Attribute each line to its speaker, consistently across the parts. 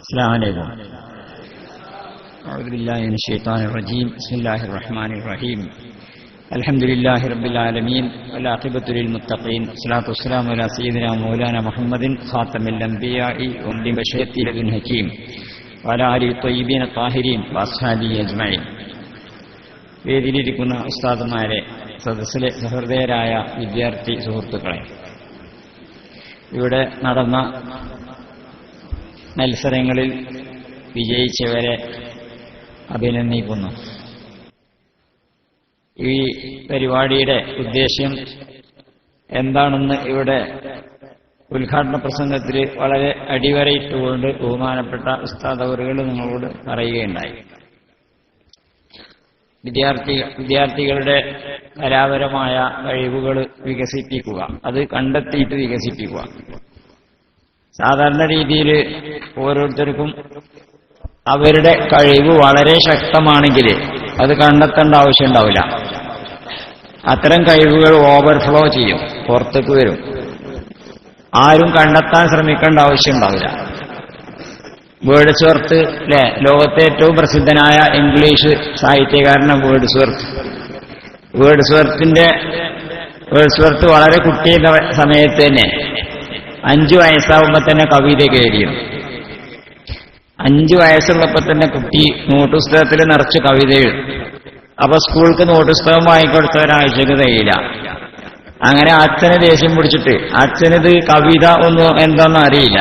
Speaker 1: السلام عليكم. أعوذ بالله من الشيطان الرجيم. بسم الله الرحمن الرحيم. الحمد لله رب العالمين والعاقبة للمتقين. الصلاة والسلام على سيدنا مولانا محمد خاتم الأنبياء ومن بشرة ابن حكيم وعلى آله الطيبين الطاهرين وأصحابه أجمعين. വേദിയിലിരിക്കുന്ന ഉസ്താദുമാരെ, സദസ്സിലെ സഹൃദയരായ വിദ്യാർത്ഥി സുഹൃത്തുക്കളെ, ഇവിടെ നടന്ന മത്സരങ്ങളിൽ വിജയിച്ചവരെ അഭിനന്ദിക്കുന്നു. ഈ പരിപാടിയുടെ ഉദ്ദേശ്യം എന്താണെന്ന് ഇവിടെ ഉദ്ഘാടന പ്രസംഗത്തിൽ വളരെ അടിവരയിട്ടുകൊണ്ട് ബഹുമാനപ്പെട്ട ഉസ്താദ് അവറുകൾ നിങ്ങളോട് പറയുകയുണ്ടായി. വിദ്യാർത്ഥികളുടെ കലാപരമായ കഴിവുകൾ വികസിപ്പിക്കുക, അത് കണ്ടെത്തിയിട്ട് വികസിപ്പിക്കുക. സാധാരണ രീതിയിൽ ഓരോരുത്തർക്കും അവരുടെ കഴിവ് വളരെ ശക്തമാണെങ്കിൽ അത് കണ്ടെത്തേണ്ട ആവശ്യം ഉണ്ടാവില്ല. അത്തരം കഴിവുകൾ ഓവർഫ്ലോ ചെയ്യും, പുറത്തേക്ക് വരും. ആരും കണ്ടെത്താൻ ശ്രമിക്കേണ്ട ആവശ്യം ഉണ്ടാവില്ല. വേർഡ്സ്വർത്ത് അല്ലെ, ലോകത്തെ ഏറ്റവും പ്രസിദ്ധനായ ഇംഗ്ലീഷ് സാഹിത്യകാരനാണ് വേർഡ്സ്വർത്ത് വളരെ കുട്ടിയുടെ സമയത്ത് തന്നെ 5 വയസ്സാവുമ്പോ തന്നെ കവിതയൊക്കെ എഴുതിയിരുന്നു. 5 വയസ്സുള്ളപ്പോ തന്നെ കുട്ടി നോട്ട് പുസ്തകത്തിൽ നിറച്ച് കവിത എഴുതും. അപ്പൊ സ്കൂൾക്ക് നോട്ട് പുസ്തകം വാങ്ങിക്കൊടുത്ത ഒരാഴ്ചക്ക് കഴിയില്ല. അങ്ങനെ അച്ഛന് ദേഷ്യം പിടിച്ചിട്ട്, അച്ഛനിത് കവിത ഒന്നും എന്താണെന്ന് അറിയില്ല.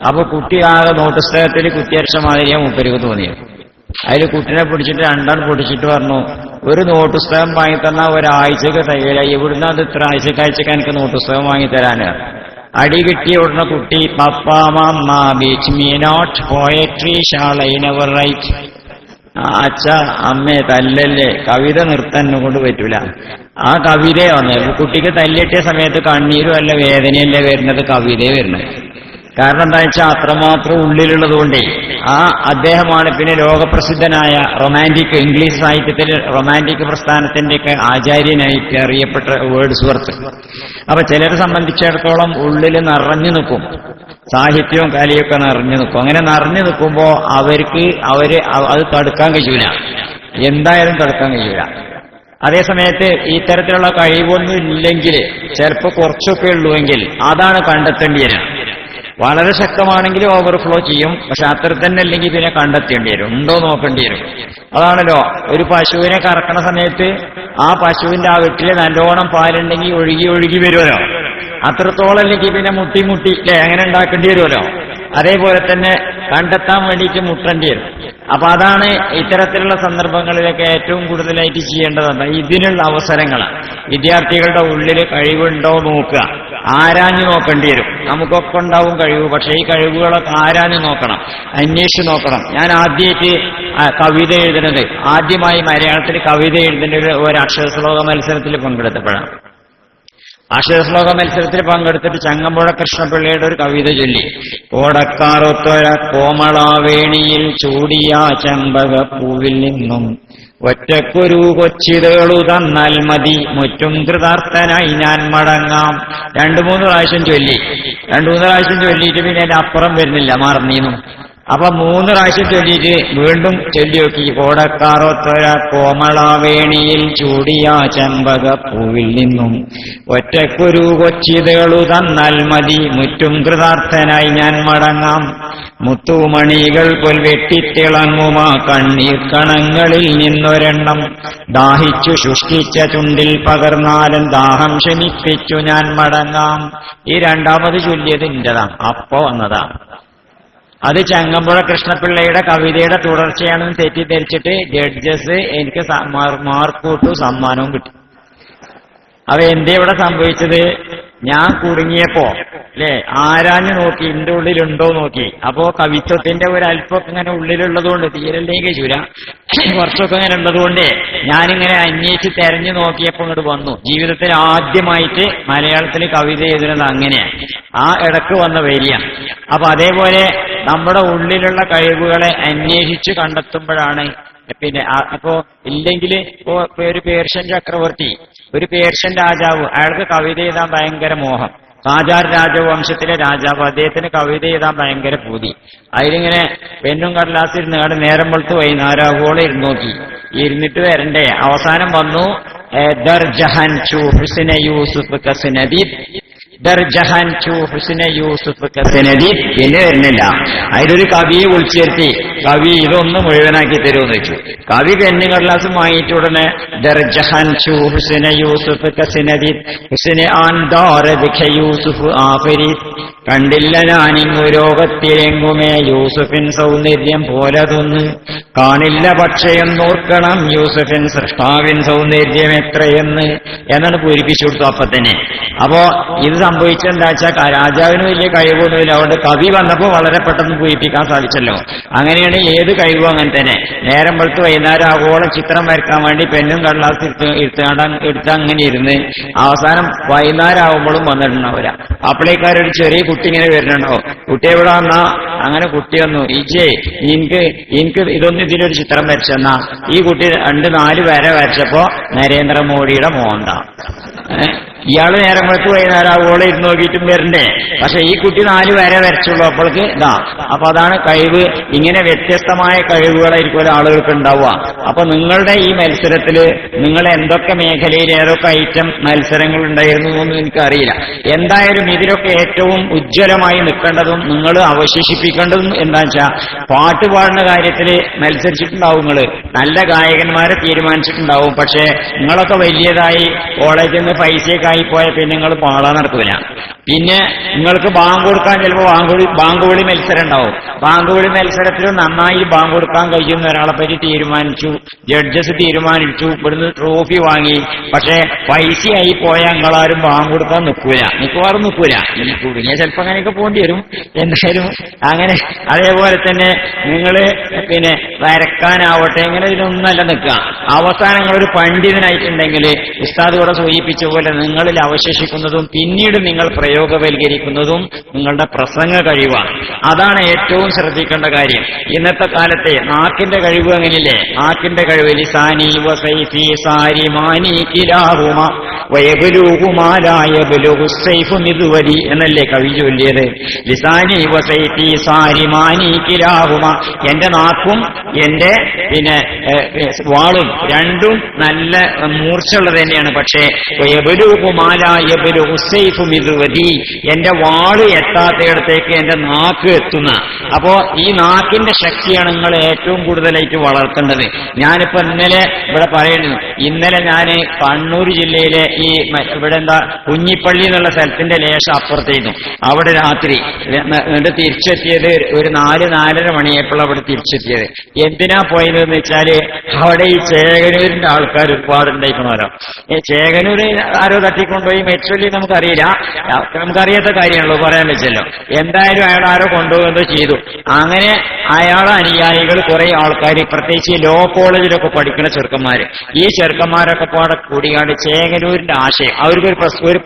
Speaker 1: അപ്പൊ കുട്ടി ആകെ നോട്ട് പുസ്തകത്തിൽ കുത്തിയരച്ച മാതിരിയാ മൂപ്പർക്ക് തോന്നിയത്. അതിൽ കുട്ടിനെ പിടിച്ചിട്ട് രണ്ടാൾ പൊടിച്ചിട്ട് പറഞ്ഞു, ഒരു നോട്ട് പുസ്തകം വാങ്ങിത്തന്ന ഒരാഴ്ചക്ക് തയ്യല, ഇവിടുന്ന് അത് ഇത്ര ആഴ്ചക്ക് എനിക്ക് നോട്ട് പുസ്തകം വാങ്ങിത്തരാന്. അടി കിട്ടിയ ഉടനെ കുട്ടി, papa mama beat me not poetry shall I never write. അച്ഛ അമ്മേ തല്ലല്ലേ, കവിത നിർത്താൻ കൊണ്ട് പറ്റൂല. ആ കവിതയെ വന്നു. കുട്ടിക്ക് തല്ലിട്ടിയ സമയത്ത് കണ്ണീരും അല്ല വേദനയല്ല വരുന്നത്, കവിതയെ വരുന്നത്. കാരണം എന്താ വെച്ചാൽ അത്രമാത്രം ഉള്ളിലുള്ളത് കൊണ്ടേ. അദ്ദേഹമാണ് പിന്നെ ലോകപ്രസിദ്ധനായ റൊമാന്റിക്, ഇംഗ്ലീഷ് സാഹിത്യത്തിൽ റൊമാന്റിക് പ്രസ്ഥാനത്തിന്റെയൊക്കെ ആചാര്യനായിട്ട് അറിയപ്പെട്ട വേർഡ്സ്വർത്ത്. അപ്പൊ ചിലരെ സംബന്ധിച്ചിടത്തോളം ഉള്ളിൽ നിറഞ്ഞു നിൽക്കും, സാഹിത്യവും കലയൊക്കെ നിറഞ്ഞു നിൽക്കും. അങ്ങനെ നിറഞ്ഞു നിൽക്കുമ്പോ അവര് അത് തടുക്കാൻ കഴിയൂല, എന്തായാലും തടുക്കാൻ കഴിയൂല. അതേസമയത്ത് ഇത്തരത്തിലുള്ള കഴിവൊന്നും ഇല്ലെങ്കിൽ, ചിലപ്പോൾ കുറച്ചൊക്കെ ഉള്ളുവെങ്കിൽ അതാണ് കണ്ടെത്തേണ്ടി വരിക. വളരെ ശക്തമാണെങ്കിൽ ഓവർഫ്ലോ ചെയ്യും. പക്ഷെ അത്ര തന്നെ അല്ലെങ്കിൽ പിന്നെ കണ്ടെത്തേണ്ടി വരും, ഉണ്ടോ നോക്കേണ്ടി വരും. അതാണല്ലോ ഒരു പശുവിനെ കറക്കണ സമയത്ത് ആ പശുവിന്റെ ആ വീട്ടില് നല്ലോണം പാലുണ്ടെങ്കിൽ ഒഴുകി വരുമല്ലോ. അത്രത്തോളം അല്ലെങ്കിൽ പിന്നെ മുട്ടി അല്ലെ അങ്ങനെ ഉണ്ടാക്കേണ്ടി വരുമല്ലോ. അതേപോലെ തന്നെ കണ്ടെത്താൻ വേണ്ടിയിട്ട് മുട്ടേണ്ടി വരും. അപ്പൊ അതാണ് ഇത്തരത്തിലുള്ള സന്ദർഭങ്ങളിലൊക്കെ ഏറ്റവും കൂടുതലായിട്ട് ചെയ്യേണ്ടതാണ്. ഇതിനുള്ള അവസരങ്ങൾ വിദ്യാർത്ഥികളുടെ ഉള്ളിൽ കഴിവുണ്ടോ നോക്കുക, ആരാഞ്ഞു നോക്കേണ്ടി വരും. നമുക്കൊക്കെ ഉണ്ടാവും കഴിവ്, പക്ഷെ ഈ കഴിവുകളൊക്കെ ആരാഞ്ഞു നോക്കണം, അന്വേഷിച്ച് നോക്കണം. ഞാൻ ആദ്യമായിട്ട് കവിത എഴുതുന്നത്, ആദ്യമായി മലയാളത്തിൽ കവിത എഴുതുന്നത് ഒരു അക്ഷരശ്ലോക മത്സരത്തിൽ പങ്കെടുത്തപ്പോഴാണ്. അക്ഷരശ്ലോക മത്സരത്തിൽ പങ്കെടുത്തിട്ട് ചങ്ങമ്പുഴ കൃഷ്ണപിള്ളയുടെ ഒരു കവിത ചൊല്ലി. ഓടക്കാറൊത്തൊര കോമളാവേണിയിൽ ചൂടിയ ചെമ്പകപ്പൂവിൽ നിന്നും ഒറ്റക്കൊരു കൊച്ചിതേളു തന്നാൽ മതി, മുറ്റും കൃതാർത്ഥനായി ഞാൻ മടങ്ങാം. 2-3 പ്രാവശ്യം ചൊല്ലിയിട്ട് പിന്നെ അതിന്റെ അപ്പുറം വരുന്നില്ല, മറന്നീന്നു. അപ്പൊ 3 പ്രാവശ്യം ചൊല്ലിയിട്ട് വീണ്ടും ചൊല്ലി നോക്കി. ഓടക്കാറൊത്തൊര കോമളാവേണിയിൽ ചൂടിയ ചെമ്പകപ്പൂവിൽ നിന്നും ഒറ്റക്കൊരു കൊച്ചിതേളു തന്നാൽ മതി, മുറ്റും കൃതാർത്ഥനായി ഞാൻ മടങ്ങാം. മുത്തുമണികൾ പോൽ വെട്ടിത്തിളങ്ങുമാ കണ്ണീർ കണങ്ങളിൽ നിന്നൊരെണ്ണം, ദാഹിച്ചു ശുഷ്കിച്ച ചുണ്ടിൽ പകർന്നാലും ദാഹം ശമിപ്പിച്ചു ഞാൻ മടങ്ങാം. ഈ രണ്ടാമത് ചൊല്ലിയത് ഇന്റതാണ്, അപ്പോ വന്നതാണ്. അത് ചങ്ങമ്പുഴ കൃഷ്ണപിള്ളയുടെ കവിതയുടെ തുടർച്ചയാണെന്ന് തെറ്റിദ്ധരിച്ചിട്ട് ജഡ്ജസ് എനിക്ക് മാർക്കൂട്ടും സമ്മാനവും കിട്ടി. അപ്പൊ എന്തേ ഇവിടെ സംഭവിച്ചത്? ഞാൻ കുടുങ്ങിയപ്പോ അല്ലെ ആരാഞ്ഞു നോക്കി, എന്റെ ഉള്ളിലുണ്ടോ നോക്കി. അപ്പോ കവിത്വത്തിന്റെ ഒരു അല്പമൊക്കെ ഇങ്ങനെ ഉള്ളിലുള്ളതുകൊണ്ട്, തീരല്ലേ കഴിയൂല, കുറച്ചൊക്കെ ഇങ്ങനെ ഉള്ളതുകൊണ്ട് ഞാനിങ്ങനെ അന്വേഷിച്ച് തെരഞ്ഞു നോക്കിയപ്പോ ഇങ്ങോട്ട് വന്നു. ജീവിതത്തിൽ ആദ്യമായിട്ട് മലയാളത്തിൽ കവിത എഴുതുന്നത് അങ്ങനെയാണ്, ആ ഇടക്ക് വന്ന വരിയാണ്. അപ്പൊ അതേപോലെ നമ്മുടെ ഉള്ളിലുള്ള കഴിവുകളെ അന്വേഷിച്ച് കണ്ടെത്തുമ്പോഴാണ് പിന്നെ അപ്പോ ഇല്ലെങ്കിൽ ഇപ്പോ ഒരു പേർഷ്യൻ ചക്രവർത്തി, ഒരു പേർഷ്യൻ രാജാവ്, അയാൾക്ക് കവിത എഴുതാൻ ഭയങ്കര മോഹം. കാജാർ രാജവംശത്തിലെ രാജാവ്, അദ്ദേഹത്തിന് കവിത എഴുതാൻ ഭയങ്കര പൂതി. അതിലിങ്ങനെ പെന്നും കടലാസിൽ ഇരുന്ന് നേരം വെളുത്ത് വൈകുന്നേരമോളം ഇരുന്ന് നോക്കി. ഇരുന്നിട്ട് വരണ്ടേ, അവസാനം വന്നു ദർജഹൻ ചു ഹുസ്ന യൂസുഫ് കസ്നദീദ്, ദർജഹൻ ചു ഹുസ്ന യൂസുഫ് കസ്നദീദ്. പിന്നെ വരുന്നില്ല. അതിലൊരു കവിയെ വിളിച്ചിരുത്തി, കവി ഇതൊന്ന് മുഴുവനാക്കി തരുമെന്ന് വെച്ചു. കവി പെന്നും കടലാസും വാങ്ങിയിട്ട് ഉടനെ ദർജഹൻ ചു ഹുസ്ന യൂസുഫ് കസ്നദീദ് ഹുസ്ന ആൻ ദാറബിക യൂസുഫ് ആഫരീദ്. കണ്ടില്ല ഞാനിങ്ങു ലോകത്തിലെങ്ങുമേ യൂസുഫിൻ സൗന്ദര്യം പോലതൊന്ന്, കാണില്ല പക്ഷയെന്നോർക്കണം യൂസുഫിൻ സൃഷ്ടാവിൻ സൗന്ദര്യം എത്രയെന്ന് എന്നാണ് പൂരിപ്പിച്ചു കൊടുത്തു. അപ്പൊ തന്നെ അപ്പോ ഇത് സംഭവിച്ചെന്താ വെച്ചാൽ രാജാവിന് വലിയ കഴിവൊന്നുമില്ല, അതുകൊണ്ട് കവി വന്നപ്പോൾ വളരെ പെട്ടെന്ന് പൂരിപ്പിക്കാൻ സാധിച്ചല്ലോ. അങ്ങനെയാണ് ഏത് കഴിവും അങ്ങനെ തന്നെ. നേരം വെളുത്ത് വൈകുന്നേരം ആഗോളം ചിത്രം വരയ്ക്കാൻ വേണ്ടി പെന്നും കടലാസ് എടുത്ത് അങ്ങനെ ഇരുന്ന് അവസാനം വൈകുന്നേരം ആകുമ്പോഴും വന്നിട്ടുണ്ടാവില്ല. അപ്പോഴേക്കാരൊരു ചെറിയ കുട്ടി ഇങ്ങനെ വരുന്നുണ്ടോ, കുട്ടി എവിടെ വന്നാ അങ്ങനെ കുട്ടി വന്നു, ഈച്ചേ എനിക്ക് ഇതൊന്നും ഇതിലൊരു ചിത്രം വരച്ചെന്നാ. ഈ കുട്ടി 2-4 വര വരച്ചപ്പോ നരേന്ദ്രമോദിയുടെ മോന്ത. ഇയാള് നേരം വെളുത്ത് വൈകുന്നേരം ആവോളം ഇരുന്ന് നോക്കിയിട്ടും വരണ്ടേ. പക്ഷെ ഈ കുട്ടി 4 വര വരച്ചുള്ളൂ. അപ്പോൾക്ക് ഇതാ. അപ്പൊ അതാണ് കഴിവ്. ഇങ്ങനെ വ്യത്യസ്തമായ കഴിവുകളായിരിക്കും ആളുകൾക്ക് ഉണ്ടാവുക. അപ്പൊ നിങ്ങളുടെ ഈ മത്സരത്തില് നിങ്ങൾ എന്തൊക്കെ മേഖലയിൽ ഏതൊക്കെ ഐറ്റം മത്സരങ്ങൾ ഉണ്ടായിരുന്നു എന്ന് എനിക്കറിയില്ല. എന്തായാലും ഇതിലൊക്കെ ഏറ്റവും ഉജ്ജ്വലമായി നിൽക്കേണ്ടതും നിങ്ങൾ അവശേഷിപ്പിക്കേണ്ടതും എന്താ വെച്ചാൽ പാട്ട് പാടുന്ന കാര്യത്തിൽ മത്സരിച്ചിട്ടുണ്ടാവും. നിങ്ങൾ നല്ല ഗായകന്മാരെ തീരുമാനിച്ചിട്ടുണ്ടാവും. പക്ഷെ നിങ്ങളൊക്കെ വലിയതായി കോളേജിൽ നിന്ന് പൈസയൊക്കെ ആയിപ്പോയ പിന്നെ നിങ്ങൾ പാടാൻ നടക്കൂല. പിന്നെ നിങ്ങൾക്ക് ബാങ്ക് കൊടുക്കാൻ ചിലപ്പോൾ ബാങ്കുവിളി മത്സരം ഉണ്ടാവും. ബാങ്കുവിളി മത്സരത്തിൽ നന്നായി ബാങ്ക് കൊടുക്കാൻ കഴിയുന്ന ഒരാളെ പറ്റി തീരുമാനിച്ചു, ജഡ്ജസ് തീരുമാനിച്ചു, ഇവിടുന്ന് ട്രോഫി വാങ്ങി. പക്ഷെ പൈസയായി പോയാൽ നിങ്ങളാരും ബാങ്ക് കൊടുക്കാൻ മിക്കവാറും നിൽക്കൂല. ഇനി കുടുങ്ങിയ ചിലപ്പോൾ അങ്ങനെയൊക്കെ പോകേണ്ടി വരും. എന്തായാലും അങ്ങനെ അതേപോലെ തന്നെ നിങ്ങൾ പിന്നെ വരക്കാനാവട്ടെ ഇങ്ങനെ ഇതിനൊന്നല്ല നിൽക്കുക. അവസാനം നിങ്ങളൊരു പണ്ഡിതനായിട്ടുണ്ടെങ്കിൽ ഉസ്താദ് കൂടെ സൂചിപ്പിച്ച പോലെ നിങ്ങളിൽ അവശേഷിക്കുന്നതും പിന്നീട് നിങ്ങൾ പ്രയോഗവൽക്കരിക്കുന്നതും നിങ്ങളുടെ പ്രസംഗ കഴിവാണ്. അതാണ് ഏറ്റവും ശ്രദ്ധിക്കേണ്ട കാര്യം. ഇന്നത്തെ കാലത്തെ നാക്കിന്റെ കഴിവ് അങ്ങനെയില്ലേ? നാക്കിന്റെ കഴിവ് ലിസാനി വസൈഫി സാരിമാനി കിലാഹുമ വയബുലുഹുമാലായബുലുഹുസൈഫു മിദ്വരി എന്നല്ലേ കവി ചൊല്ലിയത്. ലിസാനി വസൈഫി സാരിമാനി കിലാഹുമ, എന്റെ നാക്കും എന്റെ പിന്നെ വാളും രണ്ടും നല്ല മൂർച്ചയുള്ളത് തന്നെയാണ്. പക്ഷേ വയബുലുഹുമാലായബുലുഹുസൈഫു മിദ്വരി, എന്റെ വാള് എത്താത്തയിടത്തേക്ക് എന്റെ നാക്ക് എത്തുന്ന. അപ്പോ ഈ നാക്കിന്റെ ശക്തിയാണ് നിങ്ങൾ ഏറ്റവും കൂടുതലായിട്ട് വളർത്തേണ്ടത്. ഞാനിപ്പോ ഇന്നലെ ഇവിടെ പറയുന്നു, ഇന്നലെ ഞാൻ കണ്ണൂർ ജില്ലയിലെ ഈ ഇവിടെ എന്താ കുഞ്ഞിപ്പള്ളി എന്നുള്ള സ്ഥലത്തിന്റെ ലേശം അപ്പുറത്തേന്നു. അവിടെ രാത്രി എന്നിട്ട് തിരിച്ചെത്തിയത് ഒരു 4-4:30 മണിയായപ്പോൾ അവിടെ തിരിച്ചെത്തിയത്. എന്തിനാ പോയതെന്ന് വെച്ചാല് അവിടെ ഈ ചേകനൂരിന്റെ ആൾക്കാർ ഒരുപാടുണ്ടായിക്കണമല്ലോ. ഈ ചേകനൂര് ആരോ തട്ടിക്കൊണ്ടുപോയി മെച്ചൊല്ലി നമുക്കറിയില്ല, നമുക്കറിയാത്ത കാര്യമാണല്ലോ പറയാൻ വെച്ചല്ലോ. എന്തായാലും അയാൾ ആരോ കൊണ്ടുപോകുന്നത് ചെയ്തു. അങ്ങനെ അയാളെ അനുയായികൾ കുറെ ആൾക്കാർ, പ്രത്യേകിച്ച് ലോ കോളേജിലൊക്കെ പഠിക്കുന്ന ചെറുക്കന്മാര്, ഈ ചെറുക്കന്മാരൊക്കെ പാടെ കൂടിയാണ്ട് ചേകനൂരിന്റെ ആശയം അവർക്ക് ഒരു